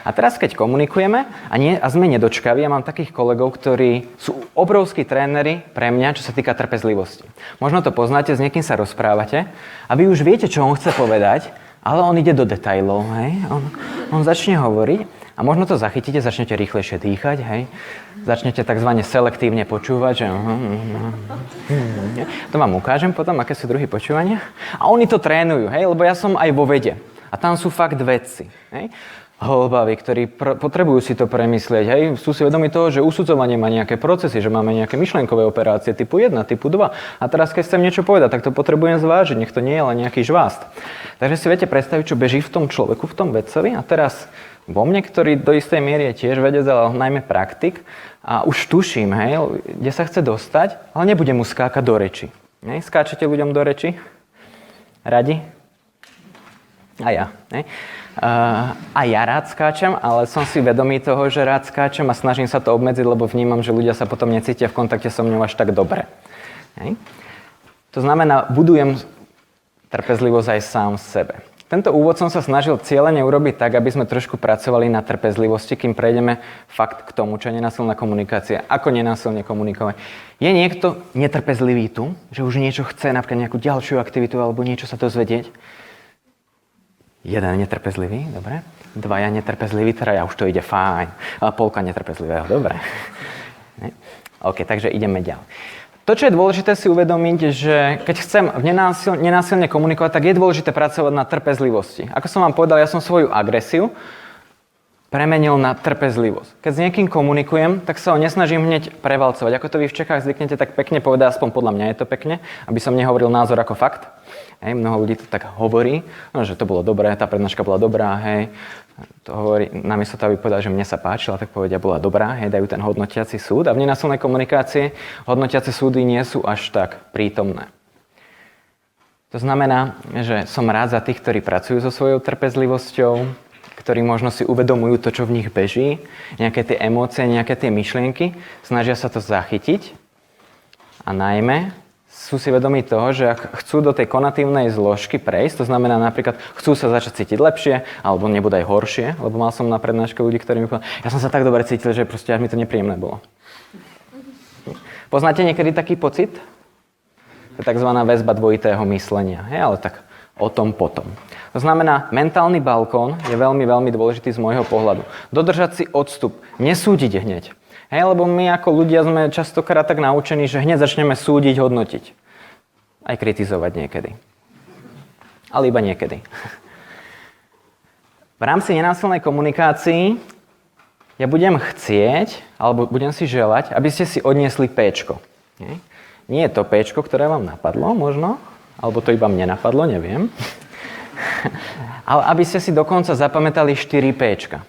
A teraz, keď komunikujeme a sme nedočkaví, ja mám takých kolegov, ktorí sú obrovskí tréneri pre mňa, čo sa týka trpezlivosti. Možno to poznáte, s niekým sa rozprávate a vy už viete, čo on chce povedať, ale on ide do detailov, hej? On začne hovoriť a možno to zachytíte, začnete rýchlejšie dýchať, hej? Začnete takzvané selektívne počúvať, že to vám ukážem potom, aké sú druhy počúvania. A oni to trénujú, hej? Lebo ja som aj vo vede a tam sú fakt vedci, hej? Hlbaví, ktorí potrebujú si to premyslieť. Hej? Sú si vedomi toho, že usudzovanie má nejaké procesy, že máme nejaké myšlienkové operácie typu 1, typu 2. A teraz, keď chcem niečo povedať, tak to potrebujem zvážiť. Nech to nie je len nejaký žvást. Takže si viete predstaviť, čo beží v tom človeku, v tom vedcovi. A teraz vo mne, ktorý do istej miery je tiež vedec, ale najmä praktik, a už tuším, hej, kde sa chce dostať, ale nebudem mu skákať do reči. Hej? Skáčete ľuďom do reči? Radi? A ja. Hej? A ja rád skáčem, ale som si vedomý toho, že rád skáčem a snažím sa to obmedziť, lebo vnímam, že ľudia sa potom necítia v kontakte so mnou až tak dobre. Hej. To znamená, budujem trpezlivosť aj sám v sebe. Tento úvod som sa snažil cieľene urobiť tak, aby sme trošku pracovali na trpezlivosti, kým prejdeme fakt k tomu, čo je nenásilná komunikácia. Ako nenásilne komunikovať. Je niekto netrpezlivý tu, že už niečo chce, napríklad nejakú ďalšiu aktivitu alebo niečo sa dozvedieť? Jeden netrpezlivý, dobre. Dvaja netrpezliví, teda už to ide fajn. A polka netrpezlivého, dobre. OK, takže ideme ďalej. To, čo je dôležité si uvedomiť, že keď chcem nenásilne komunikovať, tak je dôležité pracovať na trpezlivosti. Ako som vám povedal, ja som svoju agresiu premenil na trpezlivosť. Keď s niekým komunikujem, tak sa ho nesnažím hneď prevalcovať. Ako to vy v Čechách zvyknete tak pekne povedať, aspoň podľa mňa je to pekne, aby som nehovoril názor ako fakt. Hej, mnoho ľudí to tak hovorí, no, že to bolo dobré, tá prednáška bola dobrá, hej. To hovorí, namiesto toho, aby povedal, že mne sa páčila, tak povedia, bola dobrá, hej, dajú ten hodnotiaci súd. A v nenásilnej komunikácii hodnotiace súdy nie sú až tak prítomné. To znamená, že som rád za tých, ktorí pracujú so svojou trpezlivosťou, ktorí možno si uvedomujú to, čo v nich beží, nejaké tie emócie, nejaké tie myšlienky, snažia sa to zachytiť a najmä sú si vedomí toho, že ak chcú do tej konatívnej zložky prejsť, to znamená napríklad chcú sa začať cítiť lepšie, alebo nebude aj horšie, lebo mal som na prednáške ľudí, ktorí mi povedali, ja som sa tak dobre cítil, že proste až mi to nepríjemné bolo. Poznáte niekedy taký pocit? To je takzvaná väzba dvojitého myslenia, hej, ale tak o tom potom. To znamená, mentálny balkón je veľmi, veľmi dôležitý z môjho pohľadu. Dodržať si odstup, nesúdiť hneď. Hej, lebo my ako ľudia sme častokrát tak naučení, že hneď začneme súdiť, hodnotiť. Aj kritizovať niekedy. Ale iba niekedy. V rámci nenásilnej komunikácii ja budem chcieť, alebo budem si želať, aby ste si odniesli péčko. Nie je to péčko, ktoré vám napadlo možno, alebo to iba mne napadlo, neviem. Ale aby ste si dokonca zapamätali 4 péčka.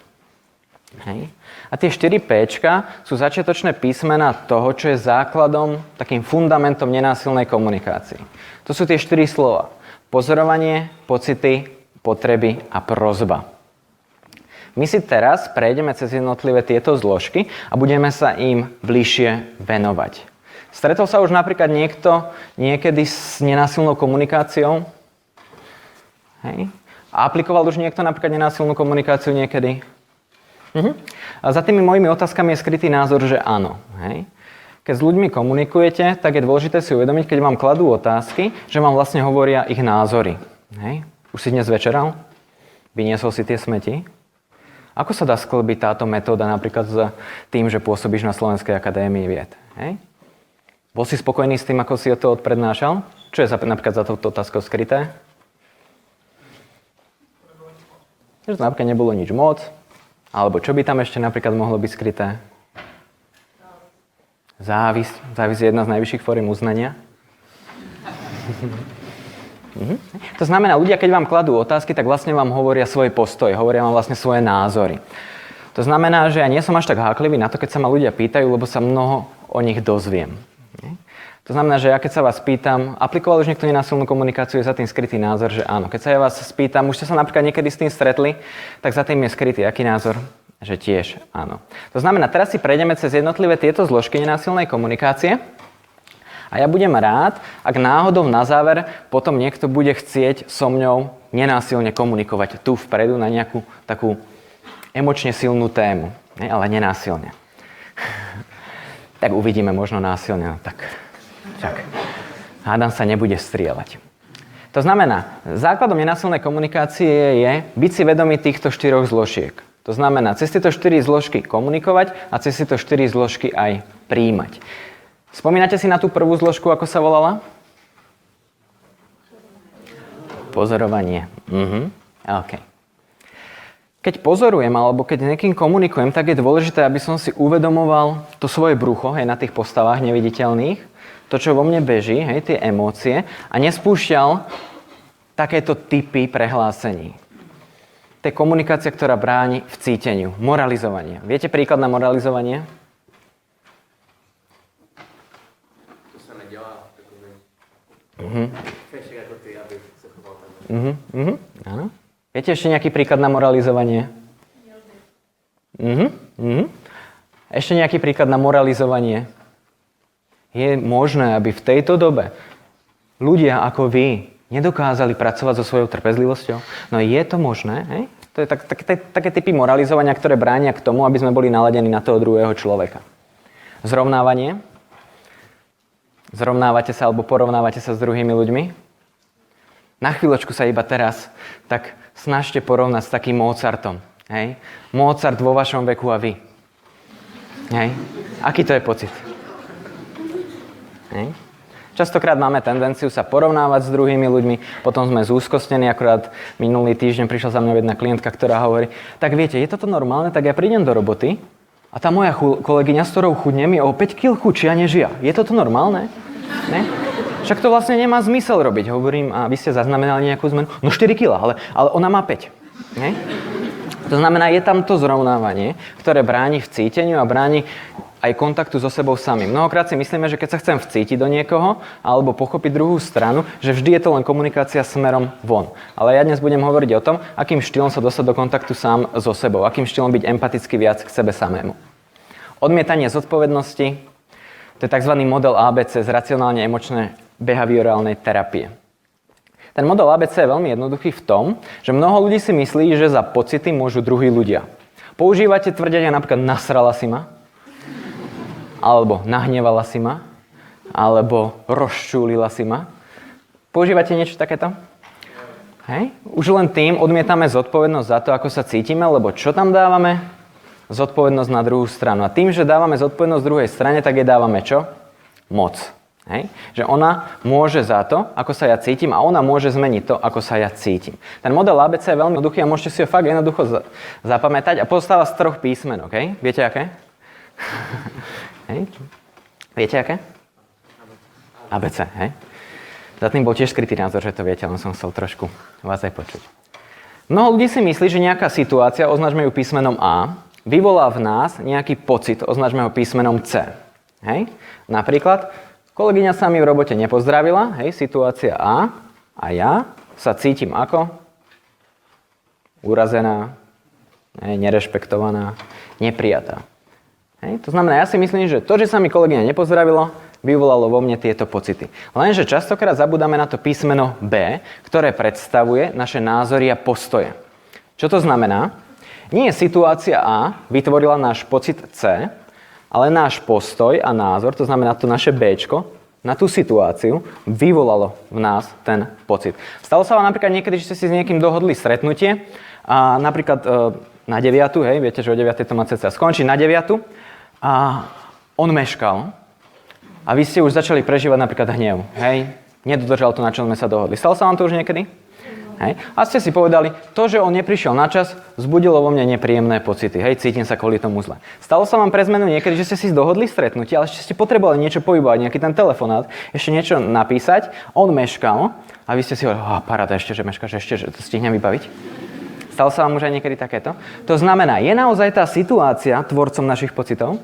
Hej. A tie 4 péčka sú začiatočné písmená toho, čo je základom, takým fundamentom nenásilnej komunikácii. To sú tie 4 slova. Pozorovanie, pocity, potreby a prosba. My si teraz prejdeme cez jednotlivé tieto zložky a budeme sa im bližšie venovať. Stretol sa už napríklad niekto niekedy s nenásilnou komunikáciou? Hej. A aplikoval už niekto napríklad nenásilnú komunikáciu niekedy? A za tými mojimi otázkami je skrytý názor, že áno. Hej. Keď s ľuďmi komunikujete, tak je dôležité si uvedomiť, keď vám kladú otázky, že vám vlastne hovoria ich názory. Hej. Už si dnes večeral? Vyniesol si tie smeti? Ako sa dá sklbiť táto metóda napríklad s tým, že pôsobíš na Slovenskej akadémii vied? Hej. Bol si spokojný s tým, ako si to odprednášal? Čo je napríklad za touto otázkou skryté? Že to napríklad nebolo nič moc. Alebo čo by tam ešte napríklad mohlo byť skryté? Závisť. Závisť je jedna z najvyšších foriem uznania. To znamená, ľudia, keď vám kladú otázky, tak vlastne vám hovoria svoje postoje, hovoria vám vlastne svoje názory. To znamená, že ja nie som až tak háklivý na to, keď sa ma ľudia pýtajú, lebo sa mnoho o nich dozviem. To To znamená, že ja keď sa vás pýtam, aplikoval už niekto nenásilnú komunikáciu, je za tým skrytý názor, že áno. Keď sa ja vás spýtam, už ste sa napríklad niekedy s tým stretli, tak za tým je skrytý aký názor? Že tiež áno. To znamená, teraz si prejdeme cez jednotlivé tieto zložky nenásilnej komunikácie a ja budem rád, ak náhodou na záver potom niekto bude chcieť so mňou nenásilne komunikovať tu vpredu na nejakú takú emočne silnú tému, ale nenásilne. Tak uvidíme, možno násilne, no tak hádam sa nebude strieľať. To znamená, základom nenásilnej komunikácie je byť si vedomý týchto 4 zložiek. To znamená, cez tieto 4 zložky komunikovať a cez tieto 4 zložky aj prijímať. Spomínate si na tú prvú zložku, ako sa volala? Pozorovanie. OK. Keď pozorujem alebo keď s niekým komunikujem, tak je dôležité, aby som si uvedomoval to svoje brucho, na tých postavách neviditeľných, to, čo vo mne beží, tie emócie a nespúšťal takéto typy prehlásení. To je komunikácia, ktorá bráni v cíteniu, moralizovanie. Viete príklad na moralizovanie? To sa nedělá takové. Fešek ako ty, aby sa choval tam. Áno. Viete ešte nejaký príklad na moralizovanie? Ešte nejaký príklad na moralizovanie? Je možné, aby v tejto dobe ľudia ako vy nedokázali pracovať so svojou trpezlivosťou? No je to možné, hej? To je také typy moralizovania, ktoré bránia k tomu, aby sme boli naladení na toho druhého človeka. Zrovnávanie. Zrovnávate sa alebo porovnávate sa s druhými ľuďmi? Na chvíľočku sa iba teraz tak snažte porovnať s takým Mozartom. Hej? Mozart vo vašom veku a vy. Hej? Aký to je pocit? Hej? Častokrát máme tendenciu sa porovnávať s druhými ľuďmi, potom sme zúskostnení, akurát minulý týždeň prišla za mňa jedna klientka, ktorá hovorí, tak viete, je toto normálne, tak ja prídem do roboty a tá moja kolegyňa, s ktorou chudnem, je o 5 kg chudšia než ja. Je toto normálne? Ne? Však to vlastne nemá zmysel robiť. Hovorím, a vy ste zaznamenali nejakú zmenu? No 4 kg, ale ona má 5. Ne? To znamená, je tam to zrovnávanie, ktoré bráni v cíteniu a bráni aj kontaktu so sebou samým. Mnohokrát si myslíme, že keď sa chcem vcítiť do niekoho alebo pochopiť druhú stranu, že vždy je to len komunikácia smerom von. Ale ja dnes budem hovoriť o tom, akým štýlom sa dostať do kontaktu sám so sebou, akým štýlom byť empaticky viac k sebe samému. Odmietanie zodpovednosti, to je tzv. Model ABC z racionálne emočnej behaviorálnej terapie. Ten model ABC je veľmi jednoduchý v tom, že mnoho ľudí si myslí, že za pocity môžu druhí ľudia. Používate tvrdenia napríklad nasrala si ma, alebo nahnevala si ma, alebo rozčúlila si ma. Používate niečo takéto? Hej? Už len tým odmietame zodpovednosť za to, ako sa cítime, lebo čo tam dávame? Zodpovednosť na druhú stranu. A tým, že dávame zodpovednosť druhej strane, tak jej dávame čo? Moc. Hej? Že ona môže za to, ako sa ja cítim a ona môže zmeniť to, ako sa ja cítim. Ten model ABC je veľmi jednoduchý a môžete si ho fakt jednoducho zapamätať a pozostáva z 3 písmenok. Hej? Viete aké? Hej? Viete aké? ABC, hej? Za tým bol tiež skrytý názor, že to viete, len som chcel trošku vás aj počuť. Mnoho ľudí si myslí, že nejaká situácia, označme ju písmenom A, vyvolá v nás nejaký pocit, označme ho písmenom C. Hej? Napríklad, kolegyňa sa mi v robote nepozdravila, hej, situácia A ja sa cítim ako? Urazená, nerešpektovaná, neprijatá. Hej? To znamená, ja si myslím, že to, že sa mi kolegyňa nepozdravila, vyvolalo vo mne tieto pocity. Lenže častokrát zabudáme na to písmeno B, ktoré predstavuje naše názory a postoje. Čo to znamená? Nie situácia A vytvorila náš pocit C, ale náš postoj a názor, to znamená to naše Bčko, na tú situáciu vyvolalo v nás ten pocit. Stalo sa vám napríklad niekedy, že ste si s niekým dohodli stretnutie a napríklad na 9, hej, viete, že o 9 to má cca skončí, na 9 a on meškal a vy ste už začali prežívať napríklad hnev, hej, nedodržal to, na čom sme sa dohodli. Stalo sa vám to už niekedy? Hej. A ste si povedali, to, že on neprišiel na čas, vzbudilo vo mne nepríjemné pocity. Hej, cítim sa kvôli tomu zle. Stalo sa vám pre zmenu niekedy, že ste si dohodli stretnutie, ale ešte ste potrebovali niečo pohybovať, nejaký ten telefonát, ešte niečo napísať, on meškal a vy ste si hovorili, paráda, ešte, že meškáš, ešte, že to stihnem vybaviť. Stalo sa vám už aj niekedy takéto? To znamená, je naozaj tá situácia tvorcom našich pocitov?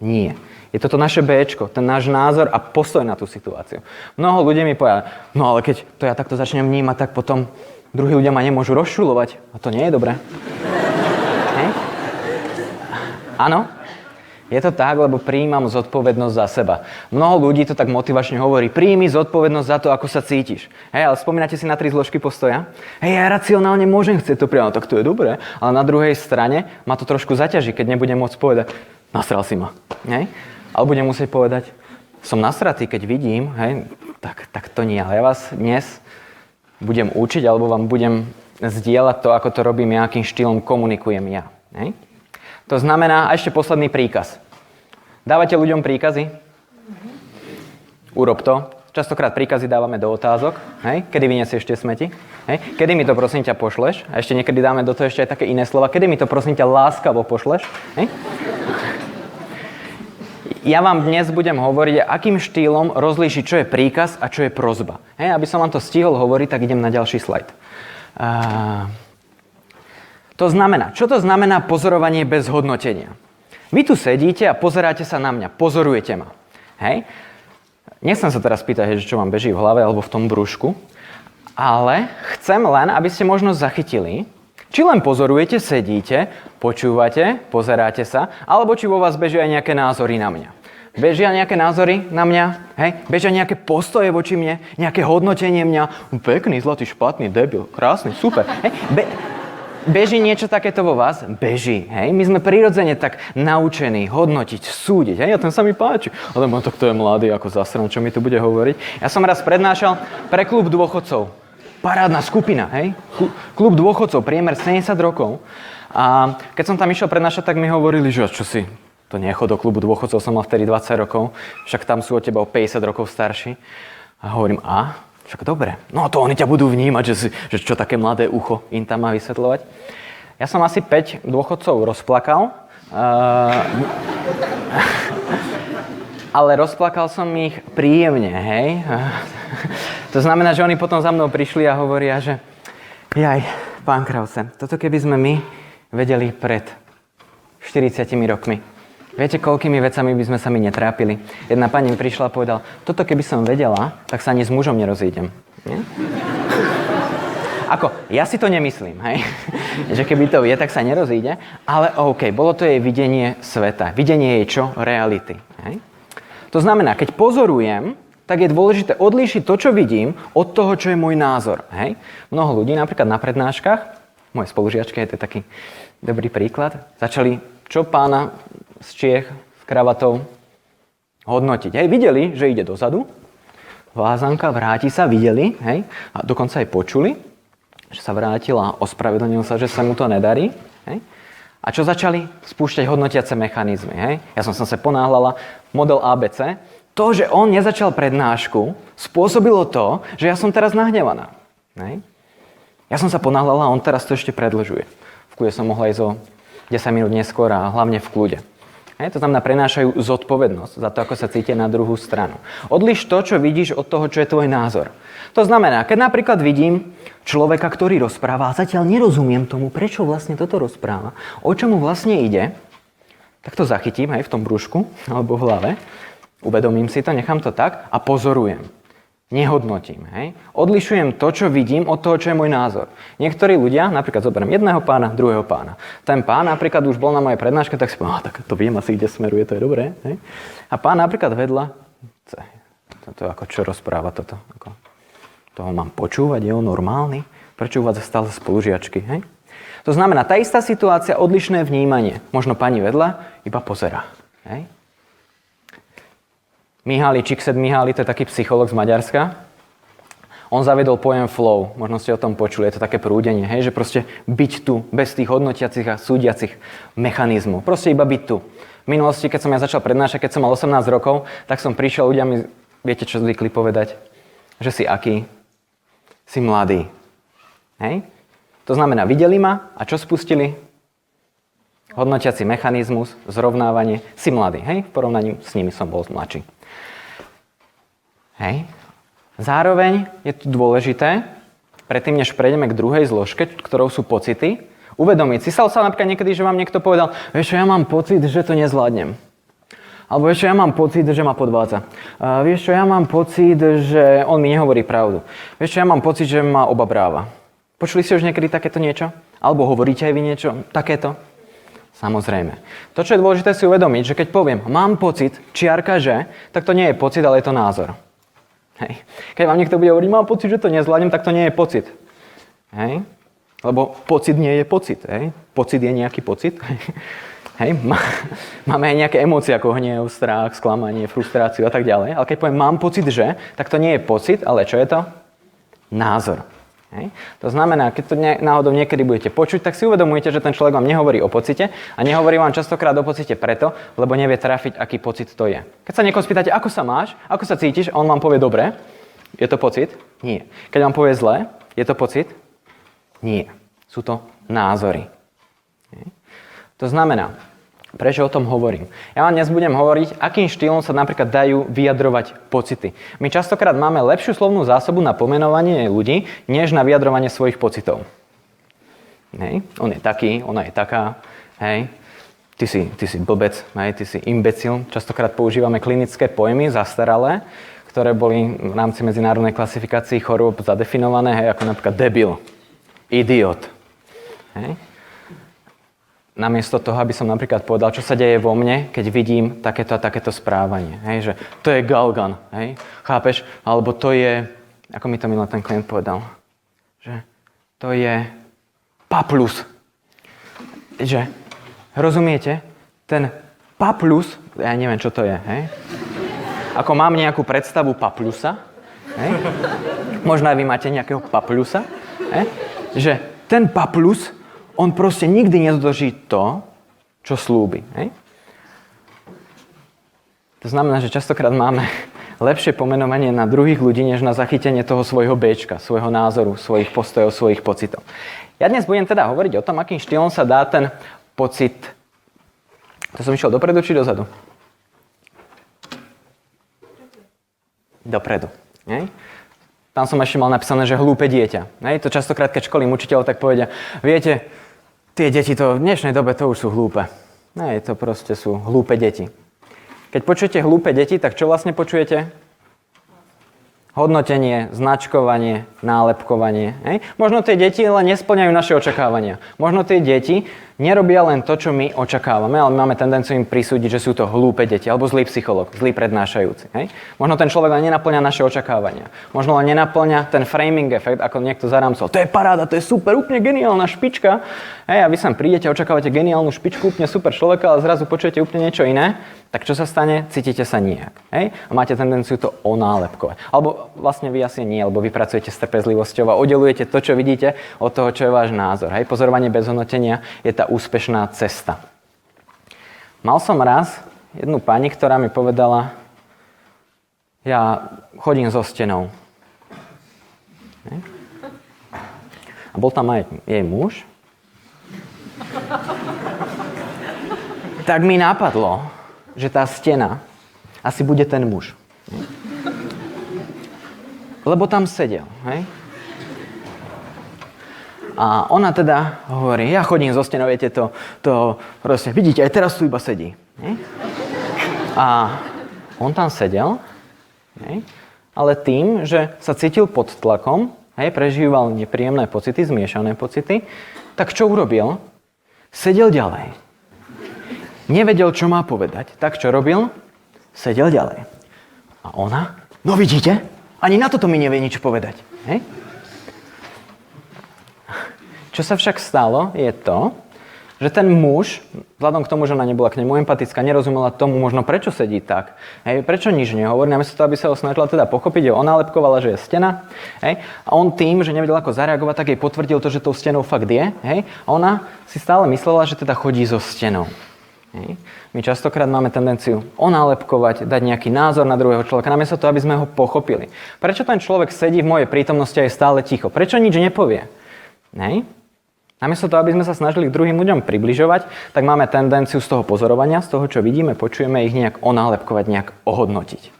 Nie. Je toto naše Bčko, ten náš názor a postoj na tú situáciu. Mnoho ľudí mi povedia, no ale keď to ja takto začnem vnímať, tak potom druhí ľudia ma nemôžu rozšulovať. A to nie je dobré. Hej? Áno? Je to tak, lebo prijímam zodpovednosť za seba. Mnoho ľudí to tak motivačne hovorí, príjmi zodpovednosť za to, ako sa cítiš. Hej, ale spomínate si na 3 zložky postoja? Hej, ja racionálne môžem chcieť to prijať, tak to je dobré, ale na druhej strane ma to trošku zaťaží, keď nebudem môcť povedať, nasral si ma. Hej? Ale budem musieť povedať, som nasratý, keď vidím, hej, tak to nie. Ale ja vás dnes budem učiť, alebo vám budem zdieľať to, ako to robím ja, akým štýlom komunikujem ja. Hej? To znamená, a ešte posledný príkaz. Dávate ľuďom príkazy? Urob to. Častokrát príkazy dávame do otázok. Hej? Kedy vyniesieš tie smeti? Hej? Kedy mi to prosím ťa pošleš? A ešte niekedy dáme do toho ešte aj také iné slova. Kedy mi to prosím ťa láskavo pošleš? Hej? Ja vám dnes budem hovoriť, akým štýlom rozlíšiť, čo je príkaz a čo je prosba. Hej? Aby som vám to stihol hovoriť, tak idem na ďalší slajd. To znamená, čo to znamená pozorovanie bez hodnotenia? Vy tu sedíte a pozeráte sa na mňa, pozorujete ma. Hej? Nechcem sa teraz pýtať, čo vám beží v hlave alebo v tom brúšku, ale chcem len, aby ste možno zachytili, či len pozorujete, sedíte, počúvate, pozeráte sa, alebo či vo vás bežia aj nejaké názory na mňa. Bežia nejaké názory na mňa? Hej? Bežia nejaké postoje voči mne? Nejaké hodnotenie mňa? Pekný, zlatý, špatný, debil, krásny, super. Hej? Beží niečo takéto vo vás? Beží, hej? My sme prirodzene tak naučení hodnotiť, súdiť, hej? A ten sa mi páči. Ale tak to je mladý, ako zasran, čo mi tu bude hovoriť. Ja som raz prednášal pre klub dôchodcov. Parádna skupina, hej? Klub dôchodcov, priemer 70 rokov. A keď som tam išiel prednášať, tak mi hovorili, že čo si, to nechod do klubu dôchodcov, som mal vtedy 20 rokov, však tam sú od teba o 50 rokov starší. A hovorím, však dobre, no to oni ťa budú vnímať, že čo také mladé ucho im tam má vysvetľovať. Ja som asi 5 dôchodcov rozplakal, ale rozplakal som ich príjemne, hej. To znamená, že oni potom za mnou prišli a hovoria, že pán Krause, toto keby sme my vedeli pred 40 rokmi. Viete, koľkými vecami by sme sa mi netrápili? Jedna pani mi prišla a povedala, toto keby som vedela, tak sa ani s mužom nerozídem. Nie? Ja si to nemyslím, hej? Že keby to vie, tak sa nerozíde, ale bolo to jej videnie sveta. Videnie jej čo? Reality. Hej? To znamená, keď pozorujem, tak je dôležité odlíšiť to, čo vidím, od toho, čo je môj názor. Hej? Mnoho ľudí, napríklad na prednáškach, moje spolužiačky, to je taký dobrý príklad, začali, čo pána z Čiech s kravatou hodnotiť. Hej, videli, že ide dozadu, vázanka, vráti sa, videli, hej, a dokonca aj počuli, že sa vrátil a ospravedlnil sa, že sa mu to nedarí. Hej. A čo začali? Spúšťať hodnotiace mechanizmy. Hej. Ja som sa ponáhľala, model ABC. To, že on nezačal prednášku, spôsobilo to, že ja som teraz nahnevaná. Hej. Ja som sa ponáhľala a on teraz to ešte predĺžuje. V kľude som mohla ísť o 10 minút neskôr a hlavne v kľude. To znamená, prenášajú zodpovednosť za to, ako sa cítia na druhú stranu. Odliš to, čo vidíš, od toho, čo je tvoj názor. To znamená, keď napríklad vidím človeka, ktorý rozpráva a zatiaľ nerozumiem tomu, prečo vlastne toto rozpráva, o čomu vlastne ide, tak to zachytím aj v tom brúšku alebo v hlave, uvedomím si to, nechám to tak a pozorujem. Nehodnotím, hej? Odlišujem to, čo vidím, od toho, čo je môj názor. Niektorí ľudia, napríklad zoberiem jedného pána, druhého pána. Ten pán napríklad už bol na mojej prednáške, tak si poviem, tak to viem asi, kde smeruje, to je dobré. Hej? A pán napríklad vedľa, to ako čo rozpráva toto? Toho mám počúvať, je on normálny? Prečo uvádza stále spolužiačky? Hej? To znamená, tá istá situácia, odlišné vnímanie. Možno pani vedľa iba pozerá. Hej? Mihály Csikszentmihalyi, to je taký psychológ z Maďarska. On zavedol pojem flow, možno ste o tom počuli, je to také prúdenie, hej, že proste byť tu, bez tých hodnotiacich a súdiacich mechanizmov. Proste iba byť tu. V minulosti, keď som ja začal prednášať, keď som mal 18 rokov, tak som prišiel, ľudia mi, viete, čo zvykli povedať? Že si aký? Si mladý. Hej? To znamená, videli ma a čo spustili? Hodnotiaci mechanizmus, zrovnávanie. Si mladý, hej? V porovnaní s nimi som bol mladší. Hej. Zároveň je tu dôležité, predtým než prejdeme k druhej zložke, ktorou sú pocity, uvedomiť si. Stalo sa napríklad niekedy, že vám niekto povedal, vieš čo, ja mám pocit, že to nezvládnem. Alebo vieš čo, ja mám pocit, že ma podvádza. Vieš čo, ja mám pocit, že on mi nehovorí pravdu. Vieš čo, ja mám pocit, že ma obabráva. Počuli ste už niekedy takéto niečo? Alebo hovoríte aj vy niečo takéto? Samozrejme. To, čo je dôležité si uvedomiť, že keď poviem mám pocit, čiarka že, tak to nie je pocit, ale je to názor. Hej. Keď vám niekto bude hovoriť, mám pocit, že to nezvládnem, tak to nie je pocit. Hej. Lebo pocit nie je pocit. Hej. Pocit je nejaký pocit. Hej. Máme aj nejaké emócie ako hnev, strach, sklamanie, frustráciu a tak ďalej. Ale keď poviem mám pocit, že, tak to nie je pocit, ale čo je to? Názor. Hej. To znamená, keď to náhodou niekedy budete počuť, tak si uvedomujete, že ten človek vám nehovorí o pocite a nehovorí vám častokrát o pocite preto, lebo nevie trafiť, aký pocit to je. Keď sa niekoho spýtate, ako sa máš, ako sa cítiš, on vám povie dobre. Je to pocit? Nie. Keď vám povie zle, je to pocit? Nie. Sú to názory. Hej. To znamená, prečo o tom hovorím? Ja vám dnes budem hovoriť, akým štýlom sa napríklad dajú vyjadrovať pocity. My častokrát máme lepšiu slovnú zásobu na pomenovanie ľudí, než na vyjadrovanie svojich pocitov. Hej. On je taký, ona je taká, hej. Ty si blbec, hej. Ty si imbecil. Častokrát používame klinické pojmy zastaralé, ktoré boli v rámci medzinárodnej klasifikácii chorôb zadefinované, hej, ako napríklad debil, idiot. Hej. Namiesto toho, aby som napríklad povedal, čo sa deje vo mne, keď vidím takéto a takéto správanie. Hej, že to je galgan, hej, chápeš? Alebo to je, ako mi to minulý ten klient povedal, že to je paplus. Že, rozumiete? Ten paplus, ja neviem, čo to je, hej? Ako mám nejakú predstavu paplusa, hej? Možno aj vy máte nejakého paplusa, hej? Že ten paplus, on proste nikdy nedodrží to, čo slúbi. Hej? To znamená, že častokrát máme lepšie pomenovanie na druhých ľudí, než na zachytenie toho svojho béčka, svojho názoru, svojich postojov, svojich pocitov. Ja dnes budem teda hovoriť o tom, akým štýlom sa dá ten pocit... To som išiel dopredu či dozadu? Dopredu. Hej? Tam som ešte mal napísané, že hlúpe dieťa. Hej? To častokrát, keď školím učiteľov, tak povedia, viete, tie deti to v dnešnej dobe to už sú hlúpe. Hej, to proste sú hlúpe deti. Keď počujete hlúpe deti, tak čo vlastne počujete? Hodnotenie, značkovanie, nálepkovanie. Hej? Možno tie deti len nespĺňajú naše očakávania. Možno tie deti nerobia len to, čo my očakávame, ale máme tendenciu im prisúdiť, že sú to hlúpe deti, alebo zlý psychológ, zlý prednášajúci. Hej? Možno ten človek len nenapĺňa naše očakávania. Možno len nenapĺňa ten framing efekt, ako niekto zarámcol. To je paráda, to je super, úplne geniálna špička. Hej, a vy sem prídete, očakávate geniálnu špičku, úplne super človeka, ale zrazu počujete úplne niečo iné. Tak čo sa stane? Cítite sa nijak. Hej? A máte tendenciu to onálepkovať. Alebo vlastne vy asi nie, lebo vy pracujete s trpezlivosťou a oddelujete to, čo vidíte, od toho, čo je váš názor. Hej? Pozorovanie bez hodnotenia je tá úspešná cesta. Mal som raz jednu pani, ktorá mi povedala, ja chodím so stenou. Hej? A bol tam aj jej muž. Tak mi napadlo, že tá stena asi bude ten muž. Lebo tam sedel, hej? A ona teda hovorí, ja chodím zo stenou, viete, to proste, vidíte, aj teraz tu iba sedí. Hej? A on tam sedel, hej? Ale tým, že sa cítil pod tlakom, hej, prežíval nepríjemné pocity, zmiešané pocity, tak čo urobil? Sedel ďalej. Nevedel, čo má povedať. Tak čo robil? Sedel ďalej. A ona? No vidíte? Ani na toto mi nevie nič povedať. Hej? Čo sa však stalo, je to, že ten muž, vzhľadom k tomu, že ona nebola k nemu empatická, nerozumela tomu možno, prečo sedí tak. Hej? Prečo nič nehovorí, namiesto toho, aby sa ho snažila teda pochopiť, že ona lepkovala, že je stena. Hej? A on tým, že nevedel ako zareagovať, tak jej potvrdil to, že tou stenou fakt je. Hej? A ona si stále myslela, že teda chodí so stenou. Hej. My častokrát máme tendenciu onálepkovať, dať nejaký názor na druhého človeka, namiesto toho, aby sme ho pochopili. Prečo ten človek sedí v mojej prítomnosti a je stále ticho? Prečo nič nepovie? Hej. Namiesto toho, aby sme sa snažili k druhým ľuďom približovať, tak máme tendenciu z toho pozorovania, z toho, čo vidíme, počujeme, ich nejak onálepkovať, nejak ohodnotiť.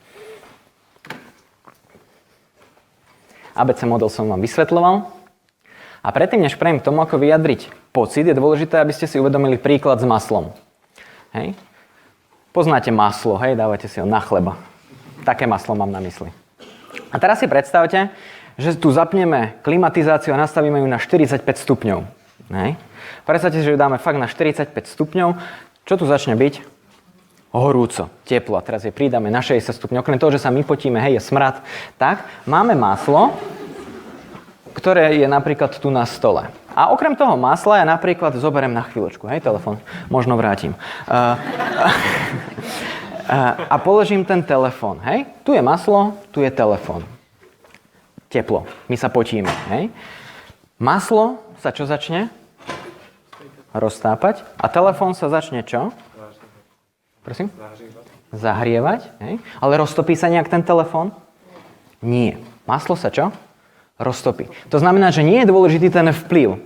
ABC model som vám vysvetľoval. A predtým, než prejdem k tomu, ako vyjadriť pocit, je dôležité, aby ste si uvedomili príklad s maslom. Hej. Poznáte maslo, hej, dávate si ho na chleba. Také maslo mám na mysli. A teraz si predstavte, že tu zapneme klimatizáciu a nastavíme ju na 45 stupňov. Hej. Predstavte si, že ju dáme fakt na 45 stupňov. Čo tu začne byť? Horúco, teplo. A teraz je pridáme na 60 stupňov. Okrem toho, že sa my potíme, hej, je smrad. Tak, máme maslo, ktoré je napríklad tu na stole. A okrem toho masla ja napríklad zoberiem na chvíľočku, hej, telefón, možno vrátim. A položím ten telefón, hej. Tu je maslo, tu je telefón. Teplo, my sa potíme, hej. Maslo sa čo začne? Roztápať. A telefón sa začne čo? Prosím? Zahrievať, hej. Ale roztopí sa nejak ten telefón? Nie. Maslo sa čo? Roztopí. To znamená, že nie je dôležitý ten vplyv,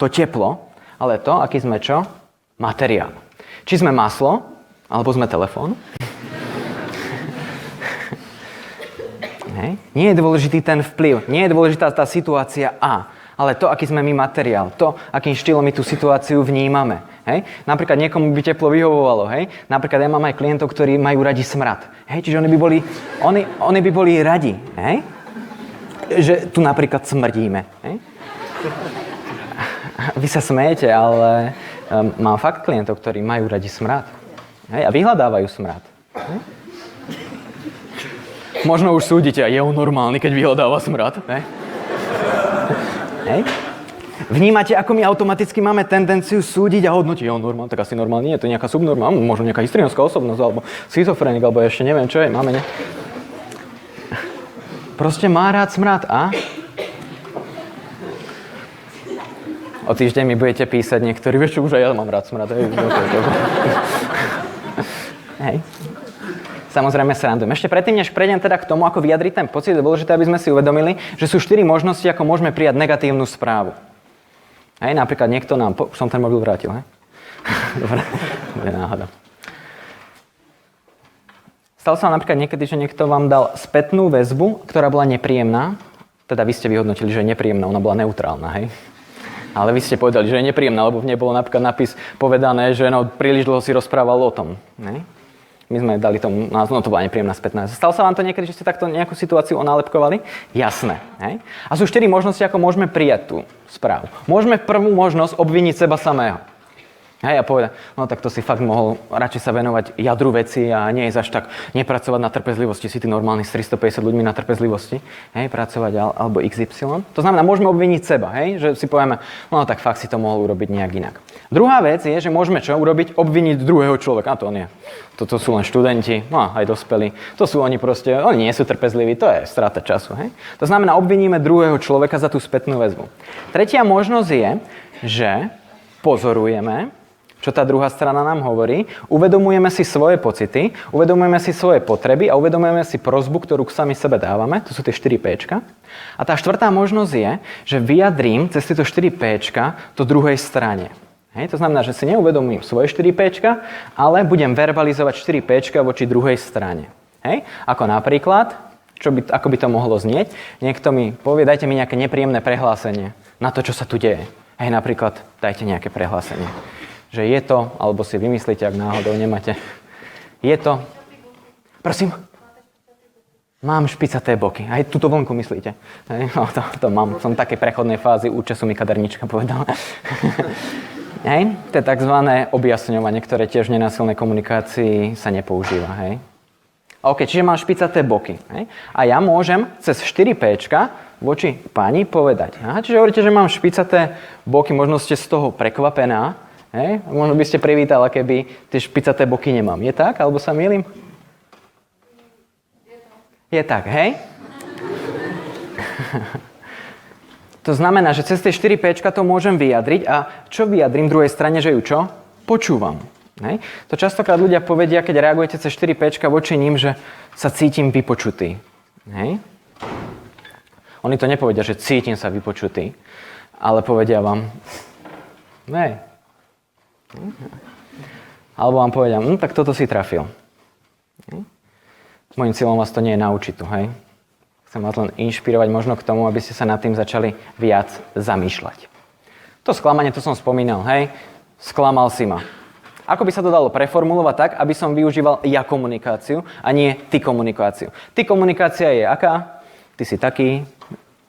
to teplo, ale to, aký sme čo? Materiál. Či sme maslo, alebo sme telefón. Nie je dôležitý ten vplyv, nie je dôležitá tá situácia A, ale to, aký sme my materiál, to, akým štýlom my tú situáciu vnímame. Hej? Napríklad niekomu by teplo vyhovovalo, hej? Napríklad ja mám aj klientov, ktorí majú radi smrad. Hej? Čiže oni by boli radi, hej? Že tu napríklad smrdíme. Hej? Vy sa smejete, ale mám fakt klientov, ktorí majú radi smrad. Hej? A vyhľadávajú smrad. Hej? Možno už súdite, a je on normálny, keď vyhľadáva smrad. Hej? Hej? Vnímate, ako my automaticky máme tendenciu súdiť a hodnotiť, je on normálny, tak asi normálny nie, to je nejaká subnormálna, možno nejaká histrionická osobnosť, alebo schizofrenik, alebo ešte neviem, čo je, máme, ne? Proste má rád smrad a? O týždeň mi budete písať niektorí, vieš čo, už aj ja mám rád smrad. Hej. Samozrejme srandujem. Ešte predtým, než prejdem teda k tomu, ako vyjadriť ten pocit, je dôležité, aby sme si uvedomili, že sú 4 možnosti, ako môžeme prijať negatívnu správu. Hej, napríklad niekto nám... Už som ten mobil vrátil, hej? Dobre, je náhoda. Stalo sa vám napríklad niekedy, že niekto vám dal spätnú väzbu, ktorá bola nepríjemná. Teda vy ste vyhodnotili, že je nepríjemná, ona bola neutrálna, hej? Ale vy ste povedali, že je nepríjemná, lebo v nej bolo napríklad napis povedané, že no, príliš dlho si rozprával o tom, hej? My sme dali tomu názvu, no to bola nepríjemná spätná. Stalo sa vám to niekedy, že ste takto nejakú situáciu onálepkovali? Jasné. Hej? A sú 4 možnosti, ako môžeme prijať tú správu. Môžeme prvú možnosť obviniť seba samého. Hej, a povedať, no tak to si fakt mohol radšej sa venovať jadru veci a nie ísť až tak nepracovať na trpezlivosti. Si ty normálny s 350 ľuďmi na trpezlivosti, hej, pracovať alebo XY. To znamená, môžeme obviniť seba, hej, že si povieme, no tak fakt si to mohol urobiť nejak inak. Druhá vec je, že môžeme čo urobiť? Obviniť druhého človeka. A to nie. Toto sú len študenti, no aj dospelí. To sú oni proste, oni nie sú trpezliví, to je strata času, hej. To znamená, obviníme druhého človeka za tú spätnú väzbu. Tretia možnosť je, že pozorujeme, čo tá druhá strana nám hovorí, uvedomujeme si svoje pocity, uvedomujeme si svoje potreby a uvedomujeme si prosbu, ktorú sami sebe dávame. To sú tie 4 Pčka. A tá štvrtá možnosť je, že vyjadrím cez tieto 4 Pčka to druhej strane. Hej, to znamená, že si neuvedomím svoje 4 Pčka, ale budem verbalizovať 4 Pčka voči druhej strane. Hej? Ako napríklad, ako by to mohlo znieť, niekto mi povie, dajte mi nejaké nepríjemné prehlásenie na to, čo sa tu deje. Hej, napríklad, dajte nejaké prehlásenie. Že je to, alebo si vymyslíte, ak náhodou nemáte. Je to... Prosím? Mám špicaté boky. Aj túto vlnku myslíte? No, to mám. Som v takej prechodnej fázi, účasu mi kadernička povedala. Hej? To je takzvané objasňovanie, ktoré tiež v nenásilnej komunikácii sa nepoužíva. Hej? OK, čiže mám špicaté boky. Hej? A ja môžem cez 4 Pčka voči pani povedať. Aha, čiže hovoríte, že mám špicaté boky, možno ste z toho prekvapená. Hej? Možno by ste privítala, keby tie špicaté boky nemám. Je tak? Alebo sa mýlim? Je tak, hej? To znamená, že cez tie 4 Pčka to môžem vyjadriť a čo vyjadrím druhej strane, že ju čo? Počúvam. Hej? To častokrát ľudia povedia, keď reagujete cez 4 Pčka voči ním, že sa cítim vypočutý. Hej? Oni to nepovedia, že cítim sa vypočutý, ale povedia vám, hej. Alebo vám povedia, tak toto si trafil. Mojím cieľom vás to nie je naučiť tu, hej. Chcem vás len inšpirovať možno k tomu, aby ste sa nad tým začali viac zamýšľať. To sklamanie, to som spomínal, hej. Sklamal si ma. Ako by sa to dalo preformulovať tak, aby som využíval ja komunikáciu a nie ty komunikáciu. Ty komunikácia je aká? Ty si taký,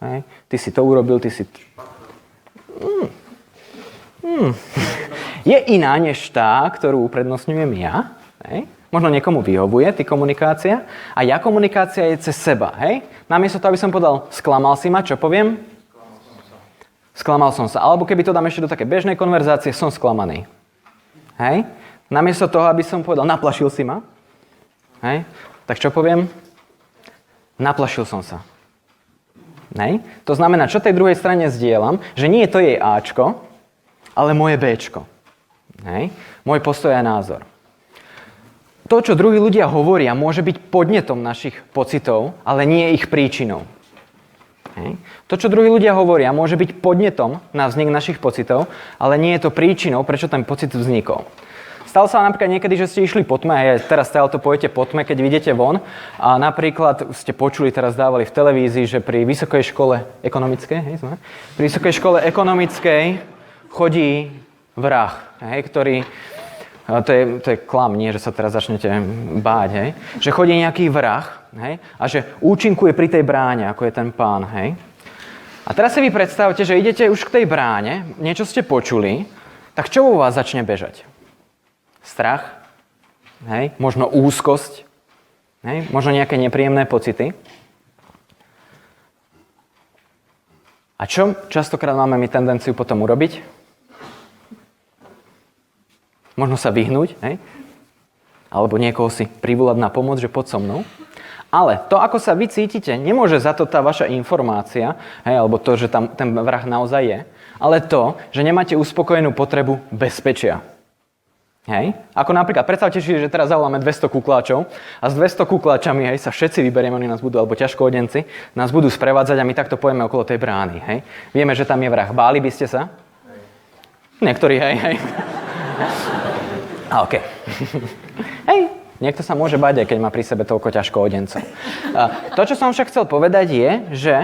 hej? Ty si to urobil, ty si... Je iná než tá, ktorú uprednostňujem ja. Hej? Možno niekomu vyhovuje ty komunikácia a ja komunikácia je cez seba. Hej? Namiesto toho, aby som povedal, sklamal si ma, čo poviem? Sklamal som sa. Alebo keby to dám ešte do také bežnej konverzácie, som sklamaný. Hej? Namiesto toho, aby som povedal, naplašil si ma. Hej? Tak čo poviem? Naplašil som sa. Hej? To znamená, čo tej druhej strane zdieľam, že nie je to jej Ačko, ale moje Bčko. Hej? Môj postoj a názor. To, čo druhí ľudia hovoria, môže byť podnetom našich pocitov, ale nie ich príčinou. Hej? To, čo druhí ľudia hovoria, môže byť podnetom na vznik našich pocitov, ale nie je to príčinou, prečo ten pocit vznikol. Stalo sa napríklad niekedy, že ste išli po tme, a teraz stále to pojete po tme, keď vidíte von, a napríklad ste počuli, teraz dávali v televízii, že pri Vysokej škole ekonomickej, pri Vysokej škole ekonomickej chodí vrah, hej, ktorý, to je klam, nie, že sa teraz začnete báť, hej, že chodí nejaký vrah, hej, a že účinkuje pri tej bráne, ako je ten pán, hej. A teraz si vy predstavte, že idete už k tej bráne, niečo ste počuli, tak čo vo vás začne bežať? Strach, hej, možno úzkosť, hej, možno nejaké nepríjemné pocity. A čo častokrát máme my tendenciu potom urobiť? Možno sa vyhnúť, hej, alebo niekoho si privolať na pomoc, že poď so mnou. Ale to, ako sa vy cítite, nemôže za to tá vaša informácia, hej, alebo to, že tam ten vrah naozaj je, ale to, že nemáte uspokojenú potrebu bezpečia. Hej? Ako napríklad, predstavte si, že teraz zavoláme 200 kukláčov a s 200 kukláčami, hej, sa všetci vyberieme, oni nás budú, alebo ťažkoodenci, nás budú sprevádzať a my takto pojeme okolo tej brány. Hej? Vieme, že tam je vrah. Báli by ste sa? Niektorí, hej. A okej. Hej, niekto sa môže báť, aj keď má pri sebe toľko ťažkoodencov. To, čo som však chcel povedať je, že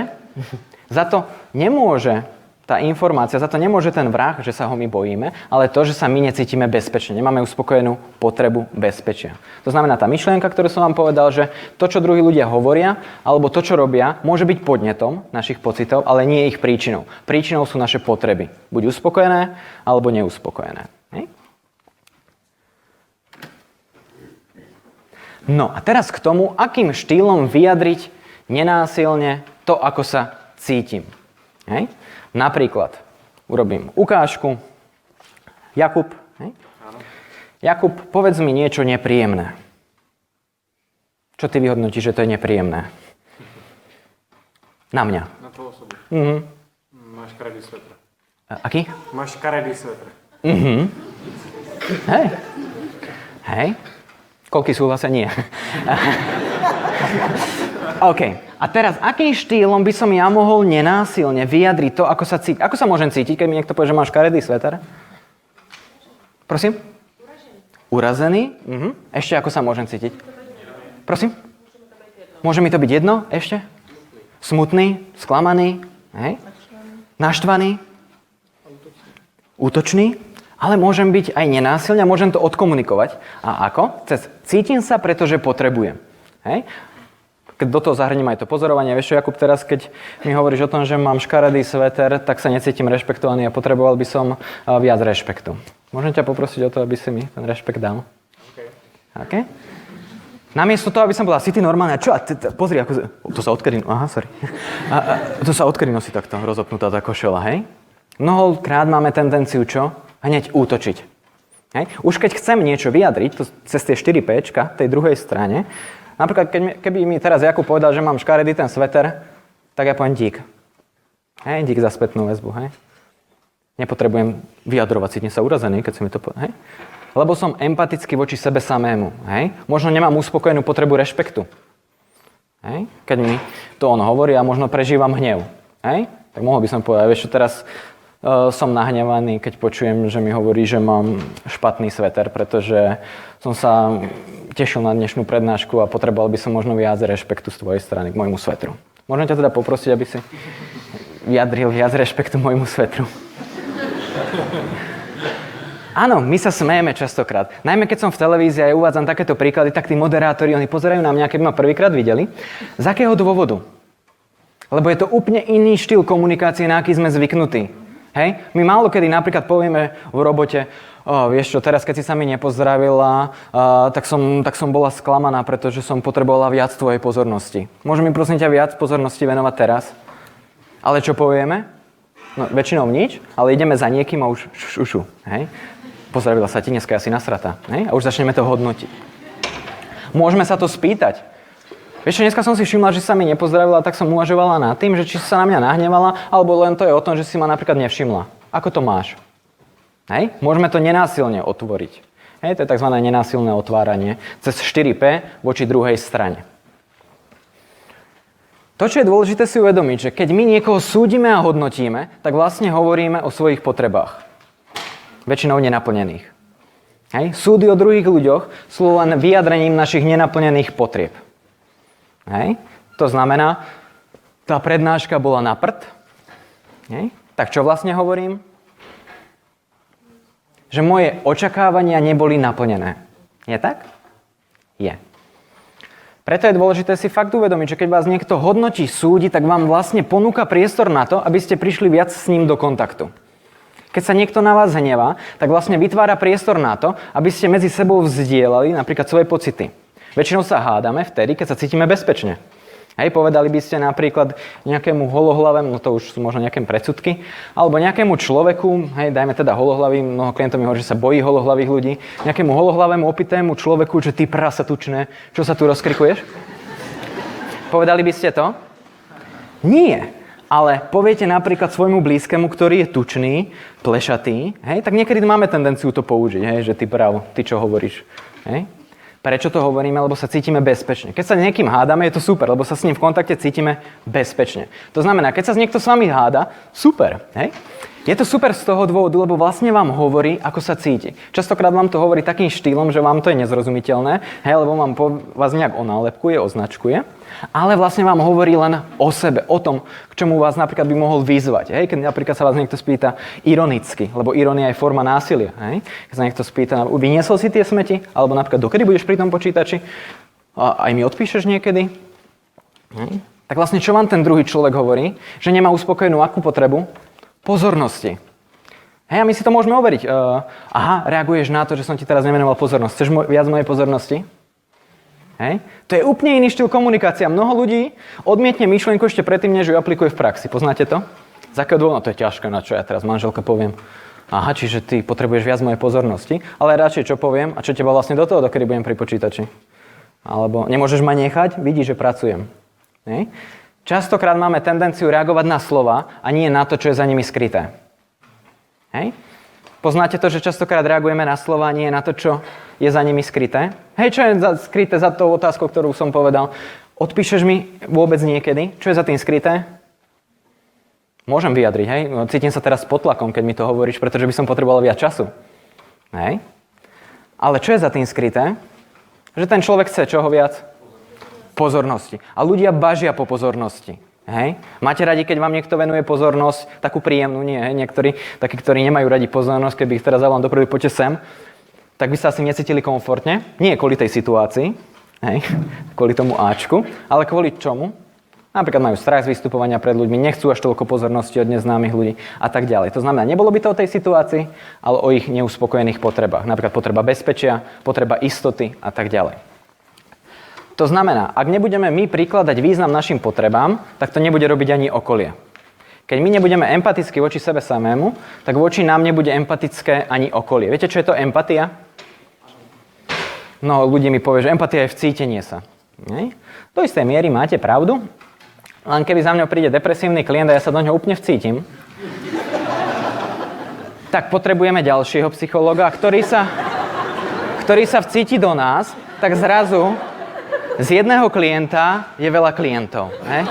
za to nemôže tá informácia, za to nemôže ten vrah, že sa ho my bojíme, ale to, že sa my necítime bezpečne. Nemáme uspokojenú potrebu bezpečia. To znamená tá myšlienka, ktorú som vám povedal, že to, čo druhí ľudia hovoria, alebo to, čo robia, môže byť podnetom našich pocitov, ale nie ich príčinou. Príčinou sú naše potreby. Buď uspokojené, alebo neuspokojené. Hej? No a teraz k tomu, akým štýlom vyjadriť nenásilne to, ako sa cítim. Hej? Napríklad, urobím ukážku. Jakub, hej? Jakub, povedz mi niečo nepríjemné. Čo ty vyhodnotíš, že to je nepríjemné? Na mňa. Na tvoju osobu. Máš škaredý svetr. Aký? Máš škaredý svetr. Hej. Hej. Koľký súhlasia? Nie. OK. A teraz, akým štýlom by som ja mohol nenásilne vyjadriť to, ako sa cítim? Ako sa môžem cítiť, keď mi niekto povie, že máš škaredý sveter? Prosím? Urazený. Ešte ako sa môžem cítiť? Prosím? Môže mi to byť jedno? Ešte? Smutný? Sklamaný? Hej? Naštvaný? Útočný? Ale môžem byť aj nenásilný a môžem to odkomunikovať. A ako? Cítim sa, pretože potrebujem. Hej? Keď do toho zahrním aj to pozorovanie. Vieš čo, Jakub, teraz keď mi hovoríš o tom, že mám škaredý sveter, tak sa necítim rešpektovaný a potreboval by som viac rešpektu. Môžem ťa poprosiť o to, aby si mi ten rešpekt dal? OK? Namiesto toho, aby som povedal, si ty normálne, čo? Pozri, ako... To sa odkedy... Aha, sorry. To sa odkedy nosí takto rozopnutá tá košela, hej? Mnohokrát máme tendenciu, čo? Hneď útočiť. Hej? Už keď chcem niečo vyjadriť, to cez tie 4 Pčka, tej druhej strane, napríklad, keby mi teraz Jakub povedal, že mám škaredý ten sveter, tak ja poviem dík. Hej, dík za spätnú väzbu, hej. Nepotrebujem vyjadrovať, cítim sa urazený, keď si mi to povie, hej. Lebo som empatický voči sebe samému, hej. Možno nemám uspokojenú potrebu rešpektu. Hej. Keď mi to on hovorí a možno prežívam hnev, hej. Tak mohol by som povedať, vieš čo, teraz som nahnevaný, keď počujem, že mi hovorí, že mám špatný sveter, pretože som sa tešil na dnešnú prednášku a potreboval by som možno viac rešpektu z tvojej strany k môjmu svetru. Môžem ťa teda poprosiť, aby si vyjadril viac rešpektu môjmu svetru. Áno, my sa smejeme častokrát. Najmä keď som v televízii a ja uvádzam takéto príklady, tak tí moderátori, oni pozerajú na mňa, keby ma prvýkrát videli. Z akého dôvodu? Lebo je to úplne iný štýl komunikácie, na aký sme zvyknutí. Hej? My málo kedy napríklad povieme v robote, vieš čo, teraz keď si sa mi nepozdravila, tak som bola sklamaná, pretože som potrebovala viac tvojej pozornosti. Môžem mi prosím ťa viac pozornosti venovať teraz? Ale čo povieme? No, väčšinou nič, ale ideme za niekým a už hej? Pozdravila sa ti, dneska asi nasratá. Hej? A už začneme to hodnotiť. Môžeme sa to spýtať. Vieš čo, dneska som si všimla, že sa mi nepozdravila, tak som uvažovala nad tým, že či sa na mňa nahnevala, alebo len to je o tom, že si ma napríklad nevšimla. Ako to máš? Hej? Môžeme to nenásilne otvoriť. Hej? To je tzv. Nenásilné otváranie cez 4P voči druhej strane. To, čo je dôležité si uvedomiť, že keď my niekoho súdime a hodnotíme, tak vlastne hovoríme o svojich potrebách. Väčšinou nenaplnených. Hej? Súdy o druhých ľuďoch sú len vyjadrením našich nenaplnených potrieb. Hej? To znamená, tá prednáška bola na prd. Hej? Tak čo vlastne hovorím? Že moje očakávania neboli naplnené. Je tak? Je. Preto je dôležité si fakt uvedomiť, že keď vás niekto hodnotí, súdi, tak vám vlastne ponúka priestor na to, aby ste prišli viac s ním do kontaktu. Keď sa niekto na vás hnevá, tak vlastne vytvára priestor na to, aby ste medzi sebou vzdielali napríklad svoje pocity. Väčšinou sa hádame vtedy, keď sa cítime bezpečne. Hej, povedali by ste napríklad nejakému holohlavému, no to už sú možno nejaké predsudky, alebo nejakému človeku, hej, dajme teda holohlavý, mnoho klientov mi hovorí, že sa bojí holohlavých ľudí, nejakému holohlavému opitému človeku, že ty prasa tučné, čo sa tu rozkrikuješ? Povedali by ste to? Nie. Ale poviete napríklad svojmu blízkemu, ktorý je tučný, plešatý, hej, tak niekedy máme tendenciu to použiť, hej, že ty právo, ty čo hovoríš, hej? Prečo to hovoríme? Lebo sa cítime bezpečne. Keď sa niekým hádame, je to super, lebo sa s ním v kontakte cítime bezpečne. To znamená, keď sa niekto s vami háda, super, hej? Je to super z toho dôvodu, lebo vlastne vám hovorí, ako sa cíti. Častokrát vám to hovorí takým štýlom, že vám to je nezrozumiteľné, hej, lebo vás nejak onálepkuje, označkuje, ale vlastne vám hovorí len o sebe, o tom, k čomu vás napríklad by mohol vyzvať. Hej? Keď napríklad sa vás niekto spýta ironicky, lebo ironia je forma násilia. Hej? Keď sa niekto spýta, vyniesol si tie smeti? Alebo napríklad, dokedy budeš pri tom počítači? A aj mi odpíšeš niekedy? Hej? Tak vlastne čo vám ten druhý človek hovorí? Že nemá uspokojenú akú potrebu? Pozornosti. Hej, a my si to môžeme overiť. Aha, reaguješ na to, že som ti teraz nevenoval pozornosť. Chceš viac mojej pozornosti? Hej? To je úplne iný štýl komunikácia. Mnoho ľudí odmietne myšlienku ešte predtým, než ju aplikuje v praxi. Poznáte to? Z akého dôvodu? No to je ťažké, na čo ja teraz manželka poviem. Aha, čiže ty potrebuješ viac mojej pozornosti, ale radšej čo poviem a čo teba vlastne do toho, dokedy budem pri počítači. Alebo nemôžeš ma nechať, vidíš, že pracujem. Hej? Častokrát máme tendenciu reagovať na slova a nie na to, čo je za nimi skryté. Hej? Poznáte to, že častokrát reagujeme na slova a nie na to, čo je za nimi skryté? Hej, čo je skryté za tou otázkou, ktorú som povedal? Odpíšeš mi vôbec niekedy? Čo je za tým skryté? Môžem vyjadriť, hej? Cítim sa teraz pod tlakom, keď mi to hovoríš, pretože by som potreboval viac času. Hej? Ale čo je za tým skryté? Že ten človek chce čoho viac? Pozornosti. A ľudia bažia po pozornosti. Hej? Máte radi, keď vám niekto venuje pozornosť, takú príjemnú, nie? Hej? Niektorí, takí, ktorí nemajú radi pozornosť, keby ich teraz zavolám dopredu, poďte sem, tak by sa asi necítili komfortne. Nie kvôli tej situácii, hej? Kvôli tomu áčku, ale kvôli čomu? Napríklad majú strach z vystupovania pred ľuďmi, nechcú až toľko pozornosti od neznámych ľudí a tak ďalej. To znamená, nebolo by to o tej situácii, ale o ich neuspokojených potrebách. Napríklad potreba bezpečia, potreba istoty a tak ďalej. To znamená, ak nebudeme my prikladať význam našim potrebám, tak to nebude robiť ani okolie. Keď my nebudeme empatickí voči sebe samému, tak voči nám nebude empatické ani okolie. Viete, čo je to empatia? No, ľudí mi povie, že empatia je vcítenie sa. Nie? Do istej miery máte pravdu, len keby za mňou príde depresívny klient a ja sa do ňoho úplne vcítim, tak potrebujeme ďalšieho psychológa, ktorý sa vcíti do nás, tak zrazu z jedného klienta je veľa klientov. He?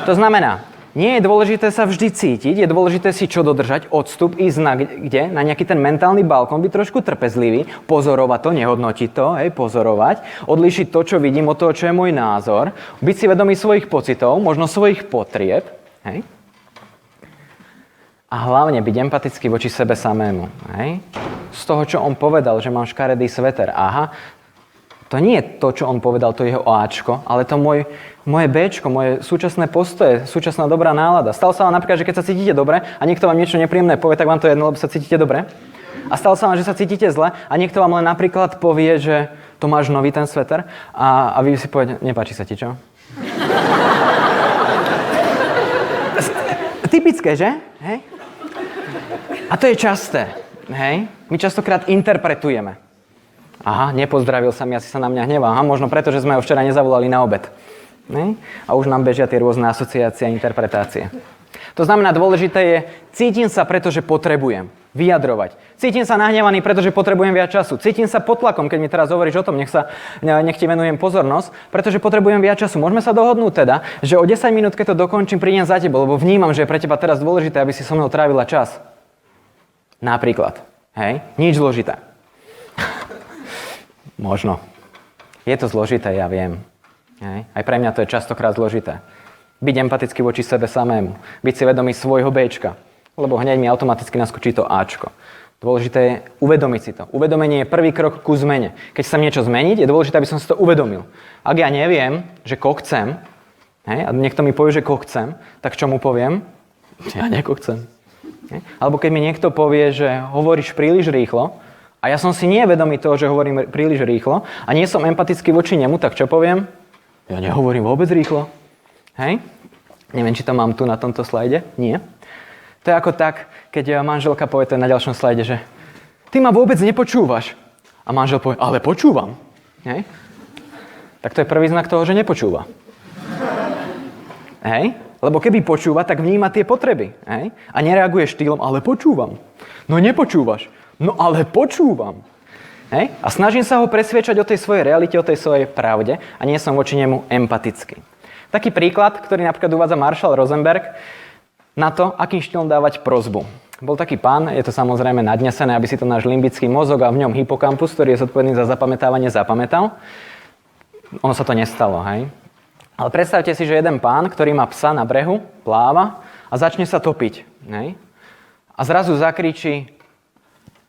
To znamená, nie je dôležité sa vždy cítiť, je dôležité si čo dodržať, odstup, ísť na nejaký ten mentálny balkón, byť trošku trpezlivý, pozorovať to, nehodnotiť to, hej, pozorovať, odlíšiť to, čo vidím od toho, čo je môj názor, byť si vedomý svojich pocitov, možno svojich potrieb, hej? A hlavne byť empatický voči sebe samému. Hej? z toho, čo on povedal, že mám škaredý sveter. Aha, to nie je to, čo on povedal, to jeho Ačko, ale to moje Bčko, moje súčasné postoje, súčasná dobrá nálada. Stalo sa vám napríklad, že keď sa cítite dobre a niekto vám niečo nepríjemné povie, tak vám to je jedno, lebo sa cítite dobre. A stalo sa vám, že sa cítite zle a niekto vám len napríklad povie, že to máš nový ten sveter a vy si poviete, nepáči sa ti, čo? Typické, že? Hej? A to je časté. Hej? My častokrát interpretujeme. Aha, nepozdravil sa mi, asi sa na mňa hnevá. Aha, možno preto, že sme ho včera nezavolali na obed. Hej? A už nám bežia tie rôzne asociácie a interpretácie. To znamená, dôležité je, cítim sa, pretože potrebujem vyjadrovať. Cítim sa nahnevaný, pretože potrebujem viac času. Cítim sa pod tlakom, keď mi teraz hovoríš o tom, nech ti venujem pozornosť, pretože potrebujem viac času. Môžeme sa dohodnúť teda, že o 10 minút, keď to dokončím, prídem za tebou, lebo vnímam, že je pre teba teraz dôležité, aby si so mnou trávila čas. Napríklad. Hej? Nič zložité. Možno. Je to zložité, ja viem. Hej? Aj pre mňa to je častokrát zložité. Byť empatický voči sebe samému. Byť si vedomý svojho Bčka. Lebo hneď mi automaticky naskočí to Ačko. Dôležité je uvedomiť si to. Uvedomenie je prvý krok ku zmene. Keď chcem niečo zmeniť, je dôležité, aby som si to uvedomil. Ak ja neviem, že ko chcem, hej, a niekto mi povie, že ko chcem, tak čo mu poviem? Ja neko chcem. Hej? Alebo keď mi niekto povie, že hovoríš príliš rýchlo, a ja som si nie vedomý toho, že hovorím príliš rýchlo a nie som empatický voči nemu, tak čo poviem? Ja nehovorím vôbec rýchlo. Hej? Neviem, či to mám tu na tomto slajde. Nie. To je ako tak, keď manželka povie, to je na ďalšom slajde, že ty ma vôbec nepočúvaš. A manžel povie, ale počúvam. Hej? Tak to je prvý znak toho, že nepočúva. Hej? Lebo keby počúva, tak vníma tie potreby. Hej? A nereaguje štýlom, ale počúvam. No nepočúvaš. No ale počúvam. Hej? A snažím sa ho presviečať o tej svojej realite, o tej svojej pravde a nie som voči nemu empatický. Taký príklad, ktorý napríklad uvádza Marshall Rosenberg na to, akým štýlom dávať prosbu. Bol taký pán, je to samozrejme nadnesené, aby si to náš limbický mozog a v ňom hypokampus, ktorý je zodpovedný za zapamätávanie, zapamätal. Ono sa to nestalo, hej? Ale predstavte si, že jeden pán, ktorý má psa na brehu, pláva a začne sa topiť. Hej? A zrazu zakričí: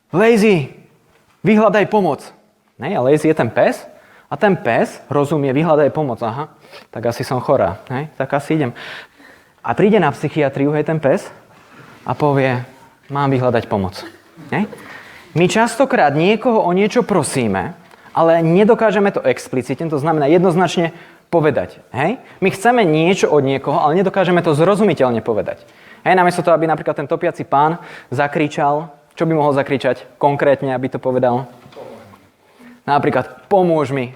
Lazy, vyhľadaj pomoc. A Lazy je ten pes a ten pes rozumie, vyhľadaj pomoc. Aha, tak asi som chorá, tak asi idem. A príde na psychiatriu, ten pes a povie, mám vyhľadať pomoc. My častokrát niekoho o niečo prosíme, ale nedokážeme to explicitne, to znamená jednoznačne povedať. My chceme niečo od niekoho, ale nedokážeme to zrozumiteľne povedať. Namiesto toho, aby napríklad ten topiaci pán zakričal. Čo by mohol zakričať konkrétne, aby to povedal? Napríklad, pomôž mi.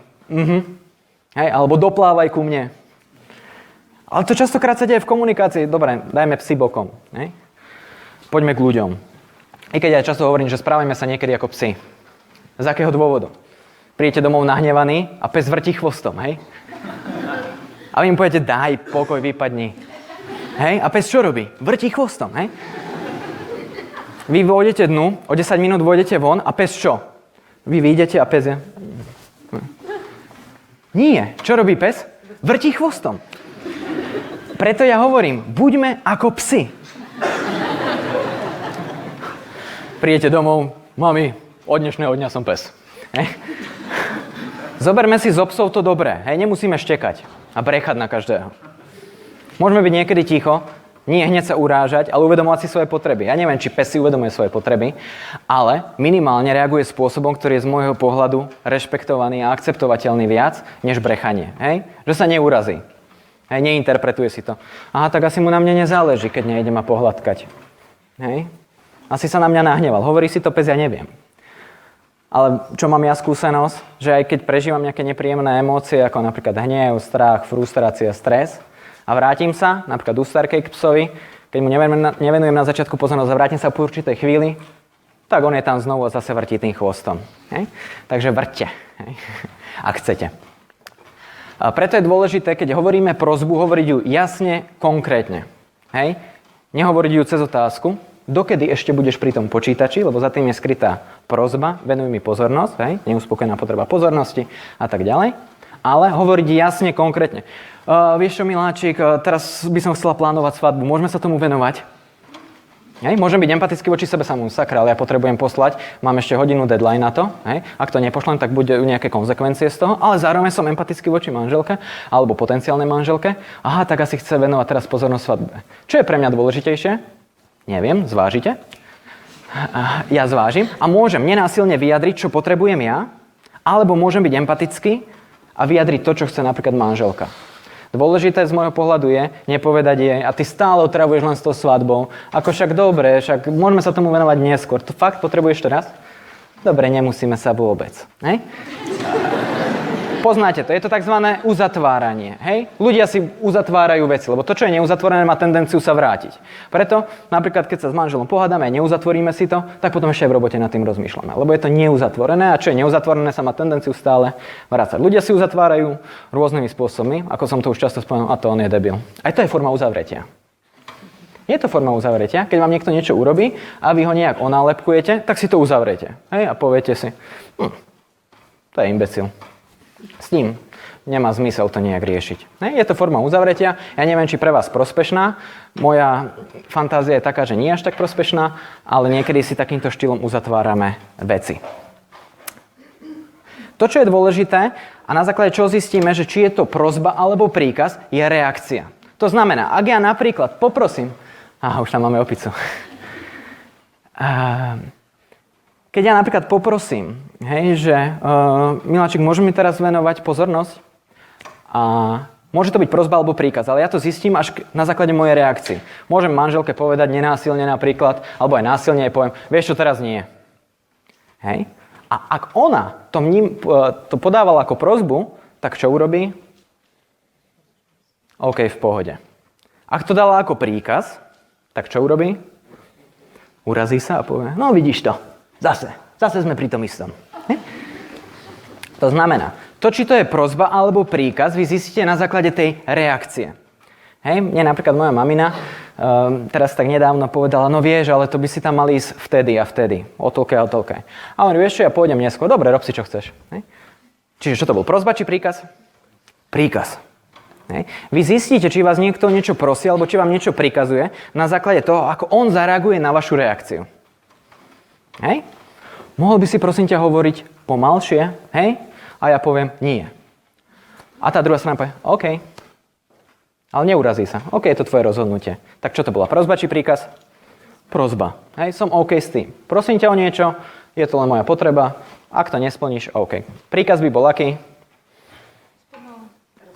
Alebo doplávaj ku mne. Ale to častokrát sa deje v komunikácii. Dobre, dajme psi bokom. Poďme k ľuďom. I keď ja často hovorím, že správajme sa niekedy ako psi. Z akého dôvodu? Prídete domov nahnevaný a pes vrtí chvostom, hej? A vy im poviete, daj pokoj, vypadni. Hej? A pes čo robí? Vrtí chvostom, hej? Vy vôjdete dnu, o 10 minút vôjdete von a pes čo? Vy vyjdete a pes je... Nie. Čo robí pes? Vrtí chvostom. Preto ja hovorím, buďme ako psi. Prídete domov, mami, od dnešného dňa som pes. Zoberme si zo psov to dobré. Nemusíme štekať a brechať na každého. Môžeme byť niekedy ticho, nie hneď sa urážať, ale uvedomovať si svoje potreby. Ja neviem, či pes si uvedomuje svoje potreby, ale minimálne reaguje spôsobom, ktorý je z môjho pohľadu rešpektovaný a akceptovateľný viac, než brechanie. Že sa neurazí. Neinterpretuje si to. Aha, tak asi mu na mne nezáleží, keď nejde ma pohľadkať. Asi sa na mňa nahneval. Hovorí si to pes, ja neviem. Ale čo mám ja skúsenosť, že aj keď prežívam nejaké nepríjemné emócie, ako napríklad hnev, strach, frustrácia, stres, a vrátim sa, napríklad u starkej k psovi, keď mu nevenujem na začiatku pozornosť a vrátim sa po určitej chvíli, tak on je tam znovu a zase vrtí tým chvostom. Takže vrťte, ak chcete. A preto je dôležité, keď hovoríme prosbu, hovoriť ju jasne, konkrétne. Nehovoriť ju cez otázku, dokedy ešte budeš pri tom počítači, lebo za tým je skrytá prosba, venuj mi pozornosť, neuspokojená potreba pozornosti a tak ďalej. Ale hovoriť jasne, konkrétne. Vieš čo, miláčik, teraz by som chcela plánovať svadbu. Môžeme sa tomu venovať? Hej, môžem byť empatický voči sebe samému. Sakra, ale ja potrebujem poslať, mám ešte hodinu deadline na to. Hej. Ak to nepošlem, tak bude nejaké konzekvencie z toho, ale zároveň som empatický voči manželke alebo potenciálnej manželke. Aha, tak asi chce venovať teraz pozornosť svadbe. Čo je pre mňa dôležitejšie? Neviem, zvážite. Ja zvážim a môžem nenásilne vyjadriť, čo potrebujem ja, alebo môžem byť empatický a vyjadriť to, čo chce napríklad manželka. Dôležité z môjho pohľadu je nepovedať jej a ty stále otravuješ len s tou svadbou. Ako však dobre, však môžeme sa tomu venovať neskôr. To fakt potrebuješ teraz? Dobre, nemusíme sa vôbec. Hej? Poznáte to, je to tzv. Uzatváranie. Hej? Ľudia si uzatvárajú veci, lebo to, čo je neuzatvorené, má tendenciu sa vrátiť. Preto, napríklad, keď sa s manželom pohádame a neuzatvoríme si to, tak potom ešte aj v robote nad tým rozmýšľame. Lebo je to neuzatvorené a čo je neuzatvorené, sa má tendenciu stále vrácať. Ľudia si uzatvárajú rôznymi spôsobmi, ako som to už často spomenul, a to on je debil. Aj to je forma uzavretia. Je to forma uzavretia, keď vám niekto niečo urobí a vy ho nejak onálepkujete, tak si to uzavrete. Hej? A poviete si, to je imbecil. S ním nemá zmysel to nejak riešiť. Je to forma uzavretia. Ja neviem, či pre vás prospešná. Moja fantázia je taká, že nie až tak prospešná, ale niekedy si takýmto štýlom uzatvárame veci. To, čo je dôležité, a na základe čoho zistíme, že či je to prosba alebo príkaz, je reakcia. To znamená, ak ja napríklad poprosím... už tam máme opicu. Keď ja napríklad poprosím, že Miláčik, môže mi teraz venovať pozornosť? A môže to byť prosba alebo príkaz, ale ja to zistím až na základe mojej reakcie. Môžem manželke povedať nenásilne napríklad, alebo aj násilne jej poviem, vieš čo, teraz nie. Hej? A ak ona to podávala ako prosbu, tak čo urobí? OK, v pohode. Ak to dala ako príkaz, tak čo urobí? Urazí sa a povie, no vidíš to. Zase sme pri tom istom. To znamená, to, či to je prosba alebo príkaz, vy zistíte na základe tej reakcie. Hej, mne napríklad moja mamina teraz tak nedávno povedala, no vieš, ale to by si tam mal ísť vtedy a vtedy, o toľké a o toľké. A on, vieš čo, ja pôjdem neskôr, dobre, rob si, čo chceš. Hej. Čiže čo to bol, prosba či príkaz? Príkaz. Hej. Vy zistíte, či vás niekto niečo prosí, alebo či vám niečo prikazuje na základe toho, ako on zareaguje na vašu reakciu. Hej? Mohol by si prosím ťa hovoriť pomalšie, hej? A ja poviem nie. A tá druhá strana povie OK. Ale neurazí sa. OK, je to tvoje rozhodnutie. Tak čo to bola? Prosba či príkaz? Prosba. Hej, som OK s tým. Prosím ťa o niečo, je to len moja potreba. Ak to nesplníš, OK. Príkaz by bol aký?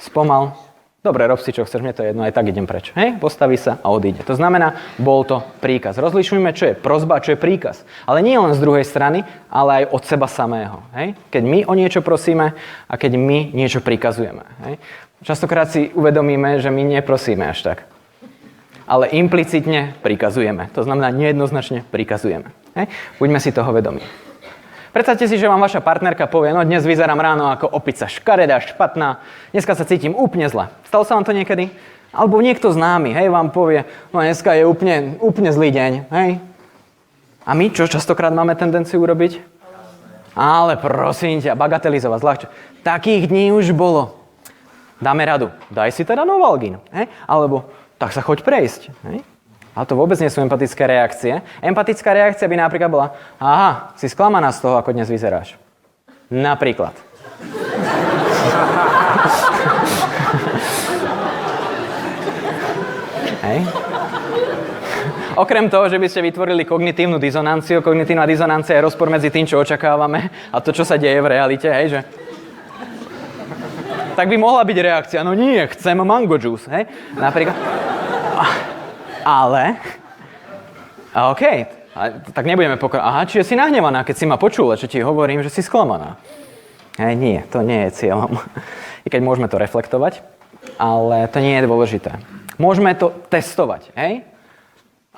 Spomal. Dobre, rob si, čo chceš, mne to je jedno, aj tak idem preč. Hej? Postaví sa a odíde. To znamená, bol to príkaz. Rozlišujme, čo je prosba a čo je príkaz. Ale nie len z druhej strany, ale aj od seba samého. Hej? Keď my o niečo prosíme a keď my niečo prikazujeme. Hej? Častokrát si uvedomíme, že my neprosíme až tak. Ale implicitne prikazujeme. To znamená, nejednoznačne prikazujeme. Hej? Buďme si toho vedomí. Predstavte si, že vám vaša partnerka povie, no dnes vyzerám ráno ako opica, škaredá, špatná, dneska sa cítim úplne zle. Stalo sa vám to niekedy? Alebo niekto známy, hej, vám povie, no dneska je úplne zlý deň, hej. A my čo častokrát máme tendenciu urobiť? Ale prosím ťa, bagatelizovať, zľahčo. Takých dní už bolo. Dáme radu, daj si teda Novalgín, hej. Alebo tak sa choď prejsť, hej. Ale to vôbec nie sú empatické reakcie. Empatická reakcia by napríklad bola, aha, si sklamaná z toho, ako dnes vyzeráš. Napríklad. Hej. Okrem toho, že by ste vytvorili kognitívnu dizonanciu, kognitívna dizonancia je rozpor medzi tým, čo očakávame a to, čo sa deje v realite, hej, že... Tak by mohla byť reakcia, no nie, chcem mango juice, hej, napríklad... Ale, OK, tak nebudeme pokračovať. Aha, čiže si nahnevaná, keď si ma počula, že ti hovorím, že si sklamaná. Nie, to nie je cieľom. I keď môžeme to reflektovať, ale to nie je dôležité. Môžeme to testovať, hej?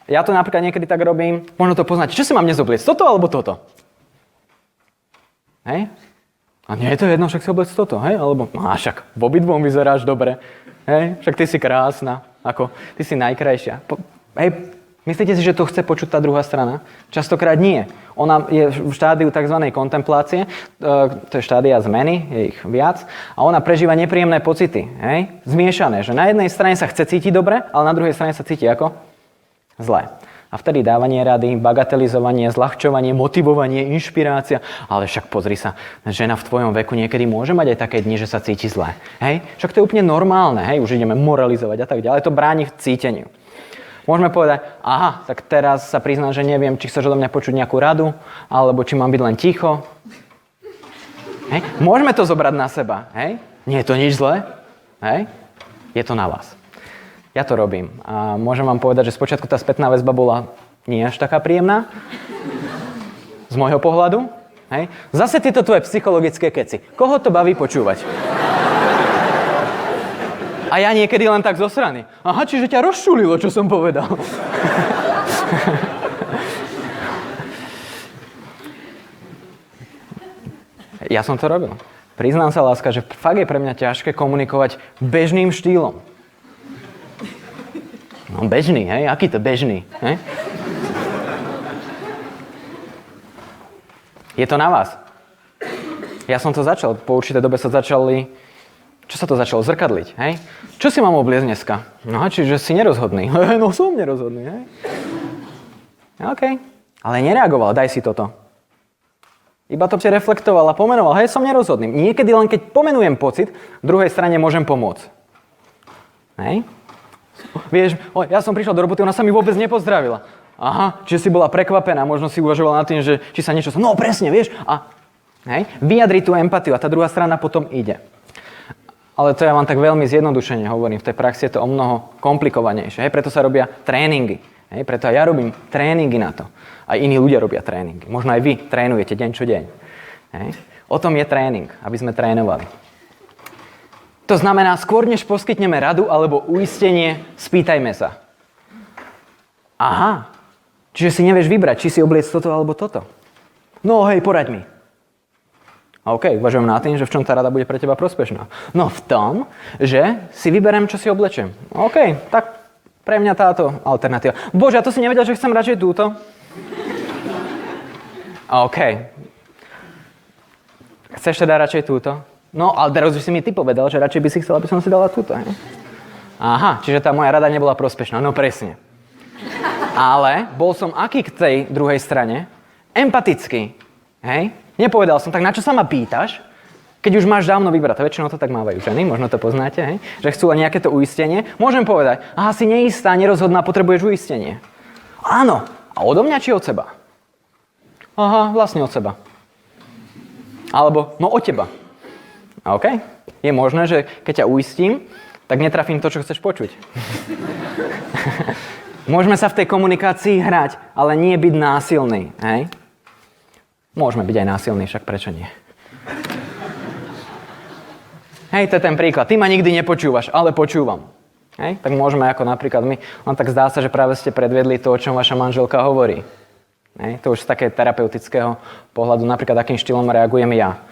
Ja to napríklad niekedy tak robím, možno to poznať, čo si mám dnes obliecť, toto alebo toto? Hej? A nie je to jedno, však si obliecť toto, hej? Alebo, však v obidvom vyzeráš dobre, hej? Však ty si krásna. Ako, ty si najkrajšia. Hej, myslíte si, že to chce počuť tá druhá strana? Častokrát nie. Ona je v štádiu tzv. Kontemplácie, to je štádia zmeny, je ich viac, a ona prežíva nepríjemné pocity, hej? Zmiešané, že na jednej strane sa chce cítiť dobre, ale na druhej strane sa cíti ako? Zle. A vtedy dávanie rady, bagatelizovanie, zľahčovanie, motivovanie, inšpirácia. Ale však pozri sa, žena v tvojom veku niekedy môže mať aj také dni, že sa cíti zle. Hej? Však to je úplne normálne, hej? Už ideme moralizovať a tak ďalej. To bráni v cíteniu. Môžeme povedať, aha, tak teraz sa priznám, že neviem, či chceš odo mňa počuť nejakú radu, alebo či mám byť len ticho. Hej? Môžeme to zobrať na seba, hej? Nie je to nič zlé, hej? Je to na vás. Ja to robím a môžem vám povedať, že spočiatku tá spätná väzba bola nie až taká príjemná. Z môjho pohľadu. Hej. Zase tieto tvoje psychologické keci. Koho to baví počúvať? A ja niekedy len tak zosraný. Aha, čiže ťa rozčulilo, čo som povedal. Ja som to robil. Priznám sa, láska, že fakt je pre mňa ťažké komunikovať bežným štýlom. No bežný, hej? Aký to bežný? Hej? Je to na vás. Ja som to začal, po určitej dobe sa začali... Čo sa to začalo? Zrkadliť, hej? Čo si mám obliecť dneska? No, čiže si nerozhodný. No som nerozhodný, hej? OK. Ale nereagoval, daj si toto. Iba to ti reflektoval a pomenoval, hej, som nerozhodný. Niekedy len keď pomenujem pocit, druhej strane môžem pomôcť. Hej? Vieš, ja som prišiel do roboty, ona sa mi vôbec nepozdravila. Aha, čiže si bola prekvapená, možno si uvažovala nad tým, že či sa niečo... No presne, vieš, a hej, vyjadri tú empatiu a tá druhá strana potom ide. Ale to ja vám tak veľmi zjednodušene hovorím, v tej praxi je to o mnoho komplikovanejšie, hej, preto sa robia tréningy, hej, preto aj ja robím tréningy na to. Aj iní ľudia robia tréningy, možno aj vy trénujete deň čo deň. Hej. O tom je tréning, aby sme trénovali. To znamená, skôr než poskytneme radu alebo uistenie, spýtajme sa. Aha, čiže si nevieš vybrať, či si obliec toto alebo toto. No hej, poraď mi. OK, uvažujem nad tým, že v čom tá rada bude pre teba prospešná. No v tom, že si vyberiem, čo si oblečiem. OK, tak pre mňa táto alternatíva. Bože, a to si nevedel, že chcem radšej túto? OK. Chceš teda radšej túto? No, ale teraz už si mi ty povedal, že radšej by si chcel, aby som si dala túto. He? Aha, čiže tá moja rada nebola prospešná. No presne. Ale bol som aký k tej druhej strane? Empatický. Hej? Nepovedal som, tak na čo sa ma pýtaš, keď už máš dávno vybrať. Väčšinou to tak mávajú ženy, možno to poznáte, hej? Že chcú len nejaké to uistenie. Môžem povedať, aha, si neistá, nerozhodná, potrebuješ uistenie. Áno, a odo mňa či od seba? Aha, vlastne od seba. Alebo, no od teba. OK? Je možné, že keď ťa uistím, tak netrafím to, čo chceš počuť. Môžeme sa v tej komunikácii hrať, ale nie byť násilný. Hej? Môžeme byť aj násilní, však prečo nie? Hej, to je ten príklad. Ty ma nikdy nepočúvaš, ale počúvam. Hej? Tak môžeme ako napríklad my, len tak zdá sa, že práve ste predviedli to, o čom vaša manželka hovorí. Hej? To už z takého terapeutického pohľadu, napríklad akým štýlom reagujem ja.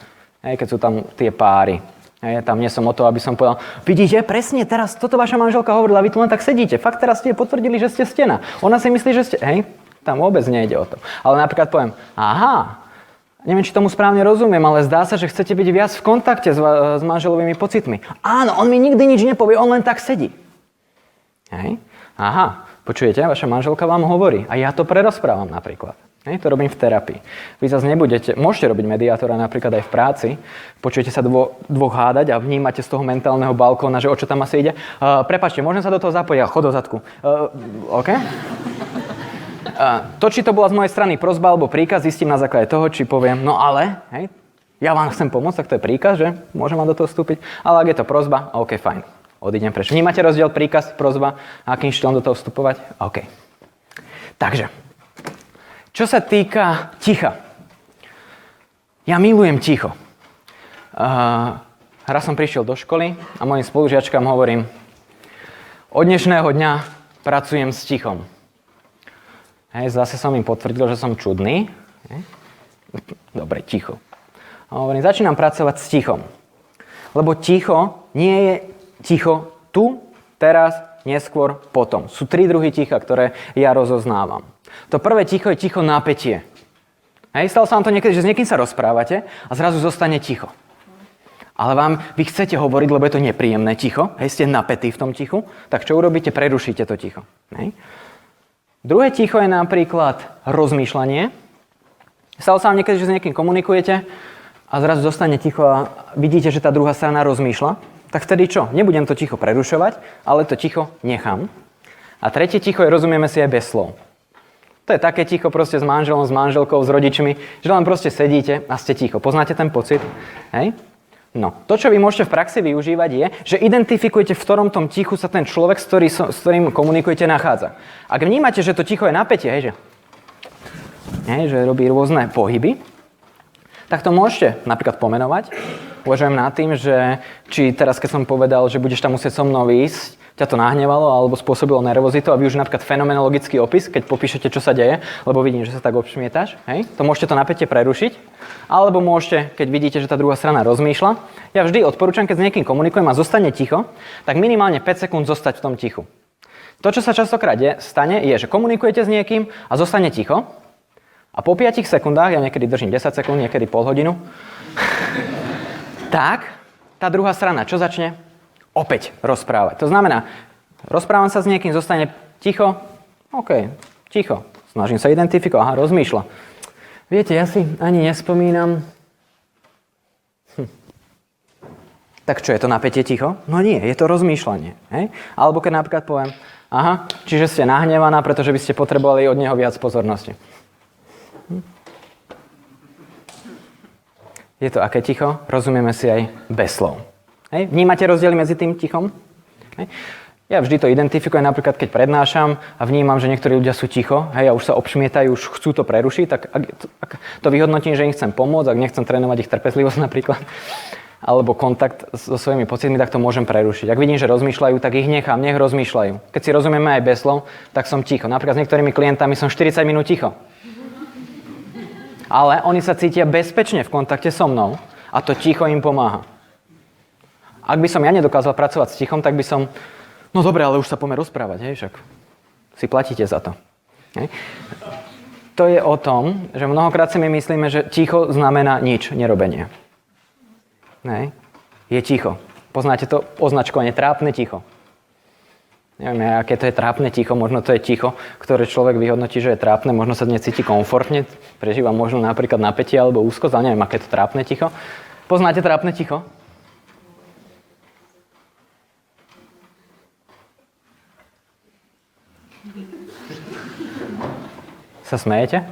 Hej, keď sú tam tie páry. Hej, tam nie som o to, aby som povedal, vidíte, presne teraz toto vaša manželka hovorila, vy tu len tak sedíte. Fakt teraz ste potvrdili, že ste stena. Ona si myslí, že ste... Hej, tam vôbec nejde o to. Ale napríklad poviem, aha, neviem, či tomu správne rozumiem, ale zdá sa, že chcete byť viac v kontakte s manželovými pocitmi. Áno, on mi nikdy nič nepovie, on len tak sedí. Hej, aha, počujete, vaša manželka vám hovorí a ja to prerozprávam napríklad. Hej, to robím v terapii. Vy zase môžete robiť mediátora napríklad aj v práci, počujete sa dvoch hádať a vnímate z toho mentálneho balkóna, že o čo tam asi ide. Prepáčte, môžem sa do toho zapojiť? Chod do zadku. OK? To, či to bola z mojej strany prosba alebo príkaz, zistím na základe toho, či poviem, no ale, hej, ja vám chcem pomôcť, tak to je príkaz, že? Môžem vám do toho vstúpiť. Ale ak je to prosba, OK, fajn. Odídem preč. Vnímate rozdiel príkaz, prosba, akým štýlom do toho vstupovať? OK. Takže, čo sa týka ticha. Ja milujem ticho. Raz som prišiel do školy a mojim spolužiačkám hovorím, od dnešného dňa pracujem s tichom. Hej, zase som im potvrdil, že som čudný. Hej. Dobre, ticho. A hovorím, začínam pracovať s tichom. Lebo ticho nie je ticho tu, teraz, neskôr, potom. Sú 3 druhy ticha, ktoré ja rozoznávam. To prvé ticho je ticho napätie. Hej, stalo sa vám to niekedy, že s niekým sa rozprávate a zrazu zostane ticho. Ale vy chcete hovoriť, lebo je to nepríjemné ticho, hej, ste napätí v tom tichu, tak čo urobíte? Prerušíte to ticho. Hej. Druhé ticho je napríklad rozmýšľanie. Stalo sa vám niekedy, že s niekým komunikujete a zrazu zostane ticho a vidíte, že tá druhá strana rozmýšľa. Tak vtedy čo? Nebudem to ticho prerušovať, ale to ticho nechám. A tretie ticho je rozumieme si aj bez slov. To je také ticho proste s manželom, s manželkou, s rodičmi, že len proste sedíte a ste ticho. Poznáte ten pocit? Hej? No, to, čo vy môžete v praxi využívať je, že identifikujete, v ktorom tom tichu sa ten človek, s ktorým komunikujete, nachádza. Ak vnímate, že to ticho je napätie, že robí rôzne pohyby, tak to môžete napríklad pomenovať. Uvažujem nad tým, že či teraz, keď som povedal, že budeš tam musieť so mnou ísť, ťa to nahnevalo alebo spôsobilo nervozitu a využiť napríklad fenomenologický opis, keď popíšete, čo sa deje, lebo vidím, že sa tak obšmietáš, to môžete to napätie prerušiť. Alebo môžete, keď vidíte, že tá druhá strana rozmýšľa, ja vždy odporúčam, keď s niekým komunikujem a zostane ticho, tak minimálne 5 sekúnd zostať v tom tichu. To, čo sa častokrát stane, je, že komunikujete s niekým a zostane ticho. A po 5 sekundách, ja niekedy držím 10 sekúnd, niekedy pol hodinu, tak tá druhá strana čo začne? Opäť rozprávať. To znamená, rozprávam sa s niekým, zostane ticho, OK, ticho. Snažím sa identifikovať, aha, rozmýšľa. Viete, ja si ani nespomínam. Tak čo, je to napätie ticho? No nie, je to rozmýšľanie. Hej? Alebo keď napríklad poviem, aha, čiže ste nahnevaná, pretože by ste potrebovali od neho viac pozornosti. Je to aké ticho? Rozumieme si aj bez slov. Hej? Vnímate rozdiely medzi tým tichom? Hej? Ja vždy to identifikujem, napríklad keď prednášam a vnímam, že niektorí ľudia sú ticho, a už sa obšmietajú, už chcú to prerušiť, tak ak to vyhodnotím, že im chcem pomôcť, ak nechcem trénovať ich trpezlivosť napríklad, alebo kontakt so svojimi pocitmi, tak to môžem prerušiť. Ak vidím, že rozmýšľajú, tak ich nechám, nech rozmýšľajú. Keď si rozumieme aj bez slov, tak som ticho. Napríklad s niektorými klientami som 40 minút ticho. Ale oni sa cítia bezpečne v kontakte so mnou a to ticho im pomáha. Ak by som ja nedokázal pracovať s tichom, tak by som, no dobre, ale už sa poďme rozprávať, však si platíte za to. Hej. To je o tom, že mnohokrát si my myslíme, že ticho znamená nič, nerobenie. Hej. Je ticho. Poznáte to označkovanie trápne ticho. Neviem, aké to je trápne ticho, možno to je ticho, ktoré človek vyhodnotí, že je trápne, možno sa necíti komfortne, prežíva možno napríklad napätie alebo úzkosť, ale neviem, aké to trápne ticho. Poznáte trápne ticho? Sa smejete?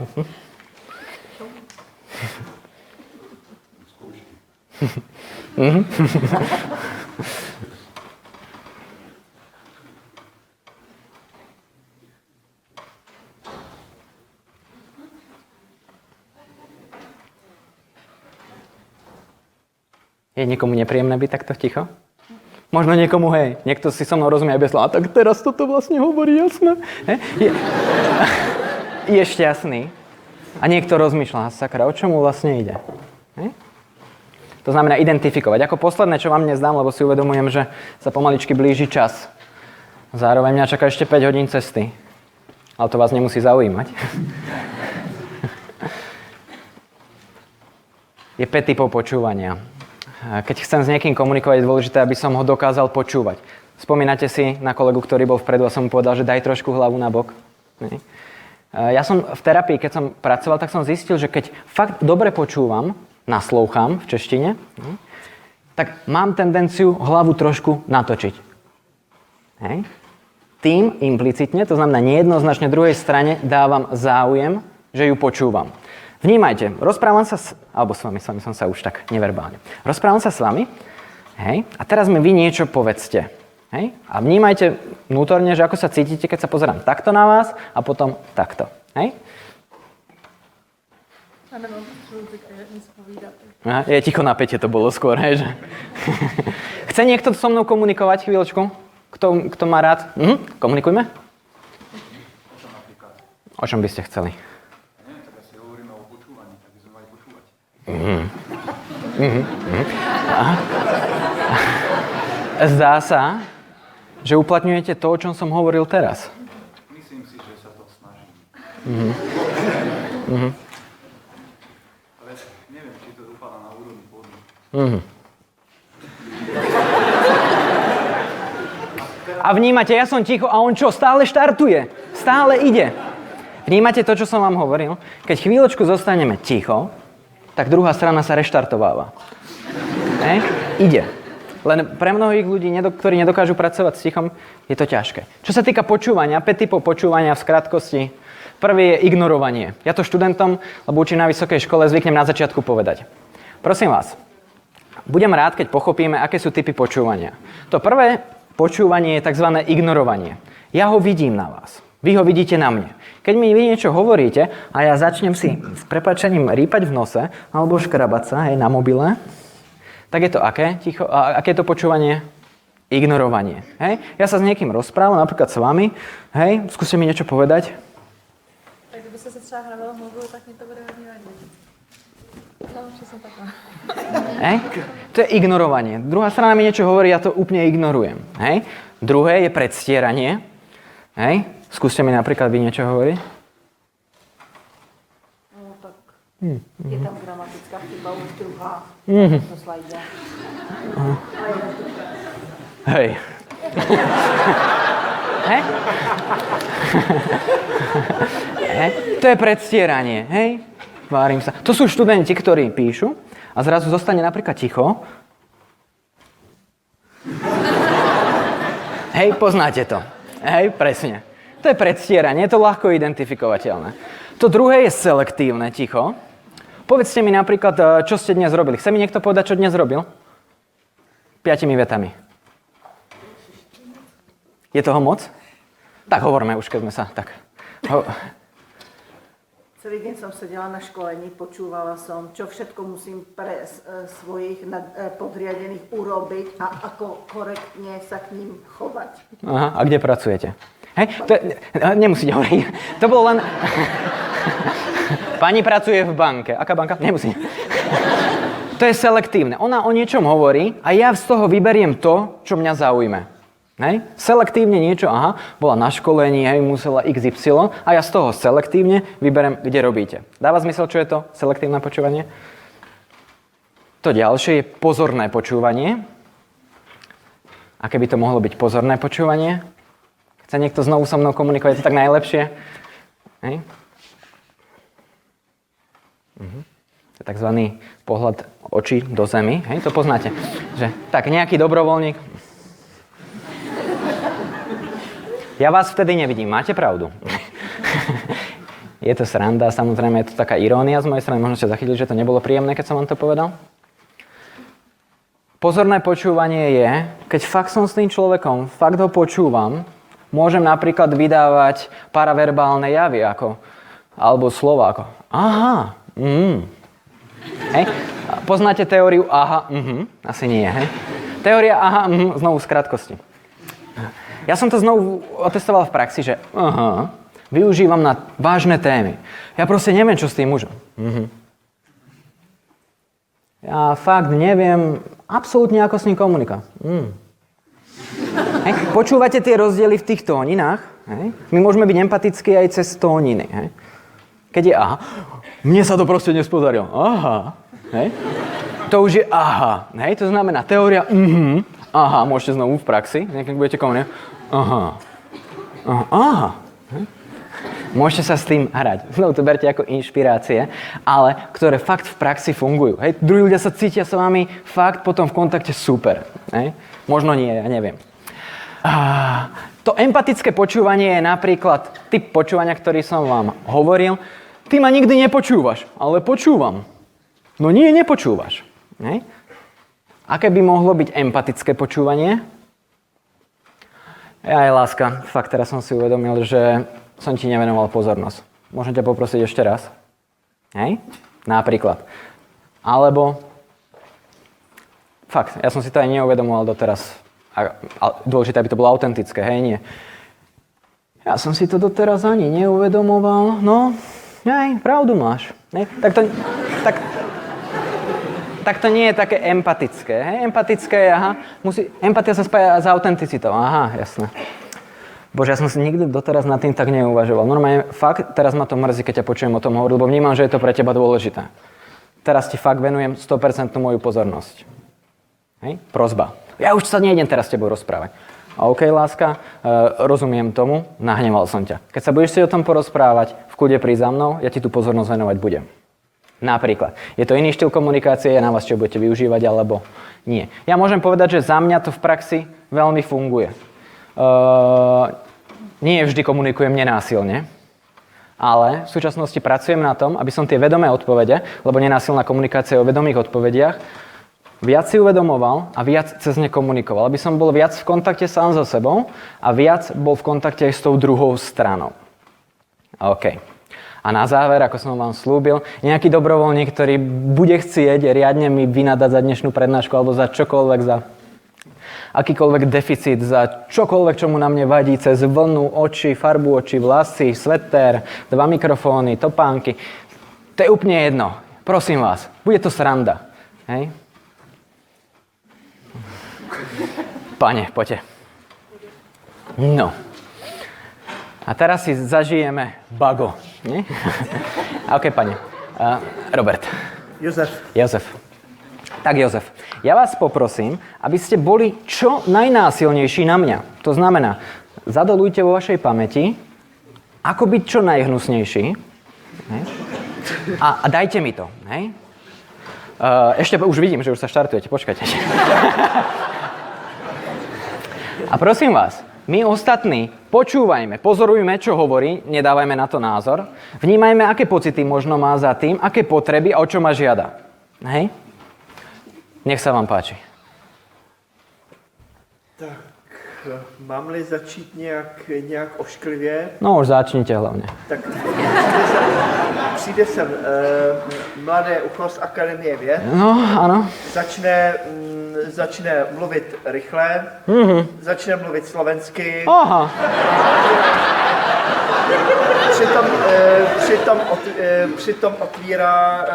Je niekomu nepríjemné byť takto ticho? Možno niekomu, hej, niekto si so mnou rozumie aj bez slova, tak teraz toto vlastne hovorí jasné. Je šťastný a niekto rozmýšľa, sakra, o čomu vlastne ide. Hej? To znamená identifikovať. Ako posledné, čo vám dnes dám, lebo si uvedomujem, že sa pomaličky blíži čas. Zároveň mňa čaká ešte 5 hodín cesty. Ale to vás nemusí zaujímať. Je 5 typov počúvania. Keď chcem s niekým komunikovať, je dôležité, aby som ho dokázal počúvať. Spomínate si na kolegu, ktorý bol vpredu a som mu povedal, že daj trošku hlavu na bok? Nie? Ja som v terapii, keď som pracoval, tak som zistil, že keď fakt dobre počúvam, naslúcham v češtine, tak mám tendenciu hlavu trošku natočiť. Hej. Tým implicitne, to znamená nejednoznačne druhej strane, dávam záujem, že ju počúvam. Vnímajte, rozprávam sa alebo s vami som sa už tak neverbálne. Rozprávam sa s vami, hej, a teraz mi vy niečo povedzte. Hej, a vnímajte vnútorne, že ako sa cítite, keď sa pozerám takto na vás a potom takto. Hej? Je ticho napätie, to bolo skôr, hej, že? Chce niekto so mnou komunikovať chvíľočku? Kto má rád? Komunikujme? O čom by ste chceli? Zdá sa, že uplatňujete to, o čom som hovoril teraz. Myslím si, že sa to snažím. Ale neviem, či to dopadá na úrovni pôdu. A vnímate, ja som ticho a on čo? Stále štartuje. stále ide. Vnímate to, čo som vám hovoril? Keď chvíľočku zostaneme ticho, tak druhá strana sa reštartováva. Ide. Len pre mnohých ľudí, ktorí nedokážu pracovať s tichom, je to ťažké. Čo sa týka počúvania, 5 typov počúvania v skratkosti. Prvý je ignorovanie. Ja to študentom, lebo učím na vysokej škole, zvyknem na začiatku povedať. Prosím vás, budem rád, keď pochopíme, aké sú typy počúvania. To prvé počúvanie je tzv. Ignorovanie. Ja ho vidím na vás. Vy ho vidíte na mne. Keď mi vy niečo hovoríte a ja začnem si s prepáčením rýpať v nose alebo škrabať sa, na mobile, tak je to aké? Ticho. A aké je to počúvanie? Ignorovanie. Hej? Ja sa s niekým rozprávam, napríklad s vami. Hej? Skúste mi niečo povedať. Tak kdyby se třeba hravalo v mobilu, tak mi to bude hodně vadit. No, určitě jsem taková. Hej? To je ignorovanie. Druhá strana mi niečo hovorí, ja to úplne ignorujem. Hej? Druhé je predstieranie. Hej? Skúste mi napríklad vy niečo hovoriť. No tak je tam gramatická chyba už druhá do slajde. Hej. Hej? Hej? To je predstieranie. Hej? Várim sa. To sú študenti, ktorí píšu a zrazu zostane napríklad ticho. Hej, poznáte to. Hej, presne. To je predstieranie, je to ľahko identifikovateľné. To druhé je selektívne ticho. Povedzte mi napríklad, čo ste dnes robili. Chce mi niekto povedať, čo dnes robil? 5 vetami. Je toho moc? Tak hovorme už, keď sme sa tak... Celý deň som sedela na školení, počúvala som, čo všetko musím pre svojich podriadených urobiť a ako korektne sa k ním chovať. Aha, a kde pracujete? Hej, nemusíte hovoriť. To bolo len... Pani pracuje v banke. Aká banka? Nemusí. To je selektívne. Ona o niečom hovorí a ja z toho vyberiem to, čo mňa zaujme. Hej? Selektívne niečo, aha, bola na školení, hej, musela XY a ja z toho selektívne vyberem, kde robíte. Dáva zmysel, čo je to selektívne počúvanie? To ďalšie je pozorné počúvanie. Aké by to mohlo byť pozorné počúvanie? Chce niekto znovu so mnou komunikovať, je to tak najlepšie? Hej? To je takzvaný pohľad očí do zemi. Hej? To poznáte. Že, tak, nejaký dobrovoľník. Ja vás vtedy nevidím, máte pravdu. Je to sranda, samozrejme je to taká irónia z mojej strany, možno ste zachytili, že to nebolo príjemné, keď som vám to povedal. Pozorné počúvanie je, keď fakt som s tým človekom, fakt ho počúvam, môžem napríklad vydávať paraverbálne javy, alebo slova ako aha, Hej? Poznáte teóriu aha, asi nie, hej? Teória aha, znovu v skratkosti. Ja som to znovu otestoval v praxi, že využívam na vážne témy. Ja proste neviem, čo s tým mužom. Ja fakt neviem absolútne, ako s ním komunikovať. Hej. Počúvate tie rozdiely v tých tóninách? Hej. My môžeme byť empatickí aj cez tóniny. Hej. Keď je aha, mne sa to proste nespodarilo. Aha. Hej. To už je aha. Hej. To znamená teória aha, môžete znovu v praxi, keď budete komunikovať. Aha. Hej. Môžete sa s tým hrať. Znovu to berte ako inšpirácie, ale ktoré fakt v praxi fungujú. Hej. Druhí ľudia sa cítia s vami fakt potom v kontakte super. Hej. Možno nie, ja neviem. To empatické počúvanie je napríklad typ počúvania, ktorý som vám hovoril. Ty ma nikdy nepočúvaš, ale počúvam. No nie, nepočúvaš. Hej. Aké by mohlo byť empatické počúvanie? Aj láska, fakt teraz som si uvedomil, že som ti nevenoval pozornosť. Môžem ťa poprosiť ešte raz? Hej? Napríklad. Alebo fakt, ja som si to aj neuvedomoval doteraz. A dôležité, aby to bolo autentické, hej, nie. Ja som si to doteraz ani neuvedomoval. No, hej, pravdu máš. Hej? Tak to nie je také empatické. Hej? Empatické je, empatia sa spája s autenticitou. Aha, jasné. Bože, ja som si nikdy doteraz nad tým tak neuvažoval. Normálne, fakt, teraz ma to mrzí, keď ťa počujem o tom hovoriť, lebo vnímam, že je to pre teba dôležité. Teraz ti fakt venujem 100% moju pozornosť. Hej? Prosba. Ja už sa nejdem teraz s tebou rozprávať. OK, láska, rozumiem tomu, nahneval som ťa. Keď sa budeš si o tom porozprávať, v kľude príď za mnou, ja ti tú pozornosť venovať budem. Napríklad. Je to iný štýl komunikácie, je na vás, čo budete využívať, alebo nie. Ja môžem povedať, že za mňa to v praxi veľmi funguje. Nie vždy komunikujem nenásilne, ale v súčasnosti pracujem na tom, aby som tie vedomé odpovede, lebo nenásilná komunikácia je o vedomých odpovediach, viac si uvedomoval a viac cez ne komunikoval. Aby som bol viac v kontakte sám so sebou a viac bol v kontakte aj s tou druhou stranou. OK. A na záver, ako som vám slúbil, nejaký dobrovoľník, ktorý bude chcieť riadne mi vynadať za dnešnú prednášku alebo za čokoľvek, za akýkoľvek deficit, za čokoľvek, čo mu na mne vadí, cez vlnu, oči, farbu očí, vlasy, sveter, 2 mikrofóny, topánky. To je úplne jedno. Prosím vás, bude to sranda. Hej? Pane, poďte. No. A teraz si zažijeme bago. Nie? OK, pane. Robert. Jozef. Tak Jozef, ja vás poprosím, aby ste boli čo najnásilnejší na mňa. To znamená, zadolujte vo vašej pamäti, ako byť čo najhnusnejší. A dajte mi to. Hej? Ešte už vidím, že už sa štartujete. Počkajte. A prosím vás, my ostatní počúvajme, pozorujme, čo hovorí, nedávajme na to názor, vnímajme, aké pocity možno má za tým, aké potreby a o čo ma žiada. Hej? Nech sa vám páči. Tak, mám-li začít nějak ošklivě? No už začnite hlavne. Tak přijde sem mladé ucho z Akademie věd. No, áno. Začne mluvit rychle, začne mluvit slovensky. Aha. Přitom otvírá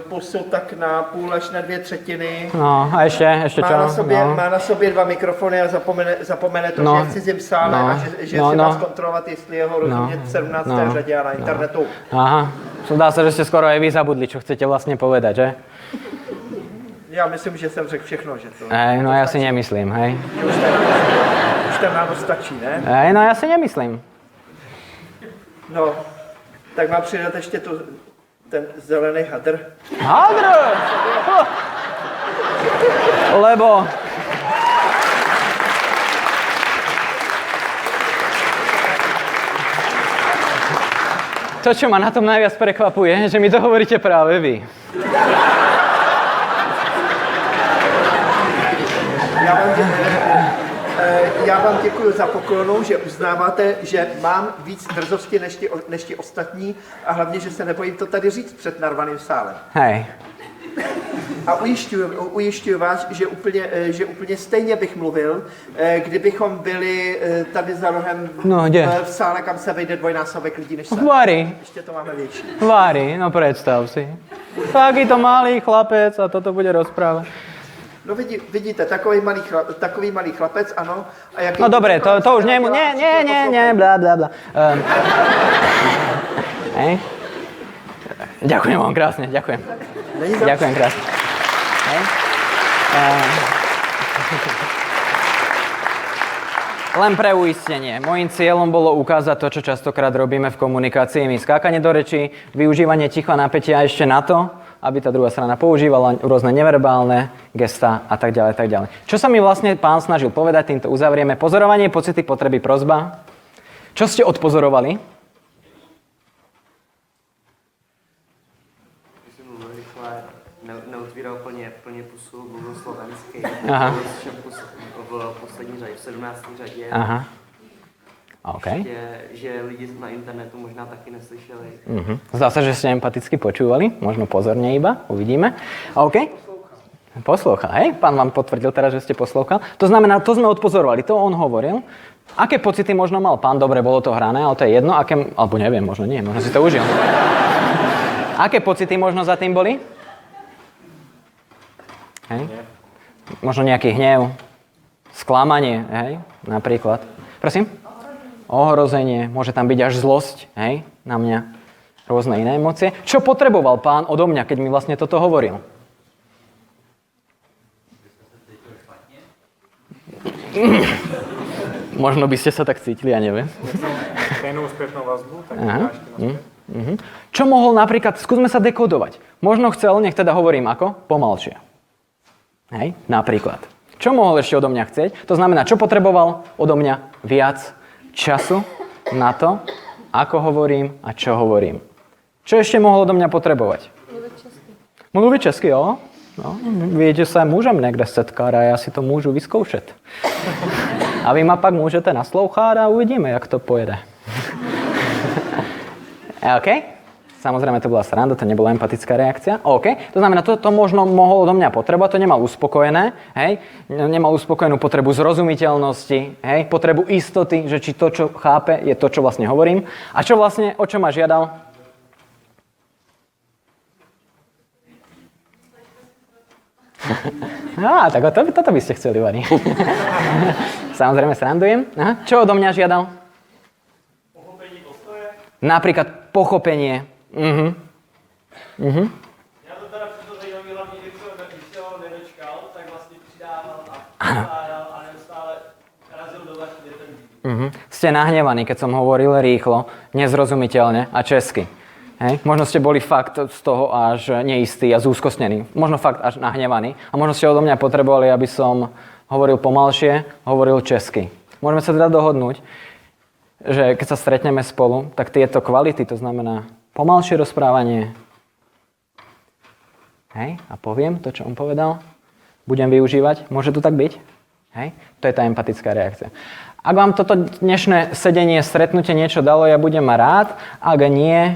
pusu tak na půl až na 2/3. No, a ešte čo? Má na sobě 2 mikrofony a zapomene to, že je v cizím sále a že si má zkontrolovat, jestli jeho rozumět v 17. řadě a na internetu. Aha, dá sa, že ste skoro aj vy zabudli, čo chcete vlastne povedať, že? Já myslím, že jsem řekl všechno, že to... No ja si nemyslím, hej. Už ten názor stačí, ne? No ja si nemyslím. No, tak mám přidat ještě ten zelený hadr. Hadr! Lebo... To, čo ma na tom najviac prekvapuje, že mi to hovoríte práve vy. Já vám děkuji za poklonu, že uznáváte, že mám víc drzosti než ti ostatní a hlavně, že se nebojím to tady říct před narvaným sálem. Hej. A ujišťuju vás, že úplně stejně bych mluvil, kdybychom byli tady za rohem v sále, kam se vejde dvojnásobek lidí než sám. Vári. Ještě to máme větší. Vári, no predstav si. Takýto malý chlapec a toto bude rozprávať. No vidíte, takový malý chlapec, ano. A jaký no dobre, to už nie, bla. Hej. Ďakujem vám krásne, ďakujem. Ďakujem krásne. Hej. Len pre uistenie. Mojím cieľom bolo ukázať to, čo častokrát robíme v komunikácii. Skákanie do rečí, využívanie ticha napätia ešte na to, aby tá druhá strana používala rôzne neverbálne gestá a tak ďalej, tak ďalej. Čo sa mi vlastne pán snažil povedať, týmto uzavrieme. Pozorovanie, pocity, potreby, prosba. Čo ste odpozorovali? Když jsem mluvil rychle, neotvíral plně pusu, mluvil slovensky. Aha. V poslední řadě, v 17. řadě. Aha. Okay. Že lidi na internetu možná taky neslyšeli. Zdá sa, že ste empaticky počúvali, možno pozorne iba, uvidíme. OK. Poslúchal, hej? Pán vám potvrdil teraz, že ste poslúchal. To znamená, to sme odpozorovali, to on hovoril. Aké pocity možno mal pán? Dobre, bolo to hrané, ale to je jedno. Alebo neviem, možno nie, možno si to užil. Aké pocity možno za tým boli? Hej? Možno nejaký hnev, sklamanie, hej? Napríklad. Prosím? Ohrozenie, môže tam byť až zlosť, hej, na mňa, rôzne iné emócie. Čo potreboval pán odo mňa, keď mi vlastne toto hovoril? Možno by ste sa tak cítili, ja neviem. Stejnou spätnou vazbu, tak Čo mohol napríklad, skúsme sa dekodovať. Možno chcel, nech teda hovorím ako, pomalšie. Hej, napríklad. Čo mohol ešte odo mňa chcieť? To znamená, čo potreboval odo mňa viac času na to, ako hovorím a čo hovorím. Čo ešte mohol odo mňa potrebovať? Mluvit česky. Mluvit česky, jo? No, víte, se můžeme někde setkat a já si to můžu vyzkoušet. A vy ma pak můžete naslouchat a uvidíme, jak to pojede. OK? Samozrejme, to bola sranda, to nebola empatická reakcia. OK? To znamená, to možno mohol odo mňa potrebovať, to nemal uspokojené, hej? Nemal uspokojenú potrebu zrozumiteľnosti, hej? Potrebu istoty, že či to, čo chápe, je to, čo vlastne hovorím. A čo vlastne, o čo ma žiadal? Tak toto by ste chceli, Vani. Samozrejme, srandujem. Aha. Čo odo mňa žiadal? Pochopení postoje. Napríklad pochopenie. Ja to teda přišlo zajímavý, hlavně když se ho nedočkal, tak vlastně přidával a přidával a neustále razil do vašich větem. Ste nahnevaní, keď som hovoril rýchlo, nezrozumiteľne a česky. Hej? Možno ste boli fakt z toho až neistí a zúskostnení. Možno fakt až nahnevaní. A možno ste odo mňa potrebovali, aby som hovoril pomalšie, hovoril česky. Môžeme sa teda dohodnúť, že keď sa stretneme spolu, tak tieto kvality, to znamená pomalšie rozprávanie, hej, a poviem to, čo on povedal, budem využívať, môže to tak byť? Hej? To je tá empatická reakcia. Ak vám toto dnešné sedenie, stretnutie niečo dalo, ja budem rád, ak nie,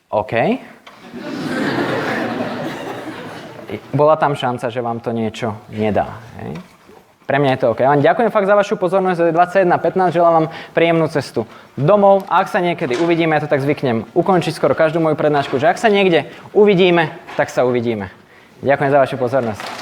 OK. Bola tam šanca, že vám to niečo nedá. Hej? Pre mňa je to OK. Ja vám ďakujem fakt za vašu pozornosť. 21:15, želám vám príjemnú cestu domov. A ak sa niekedy uvidíme, ja to tak zvyknem ukončiť skoro každú moju prednášku, že ak sa niekde uvidíme, tak sa uvidíme. Ďakujem za vašu pozornosť.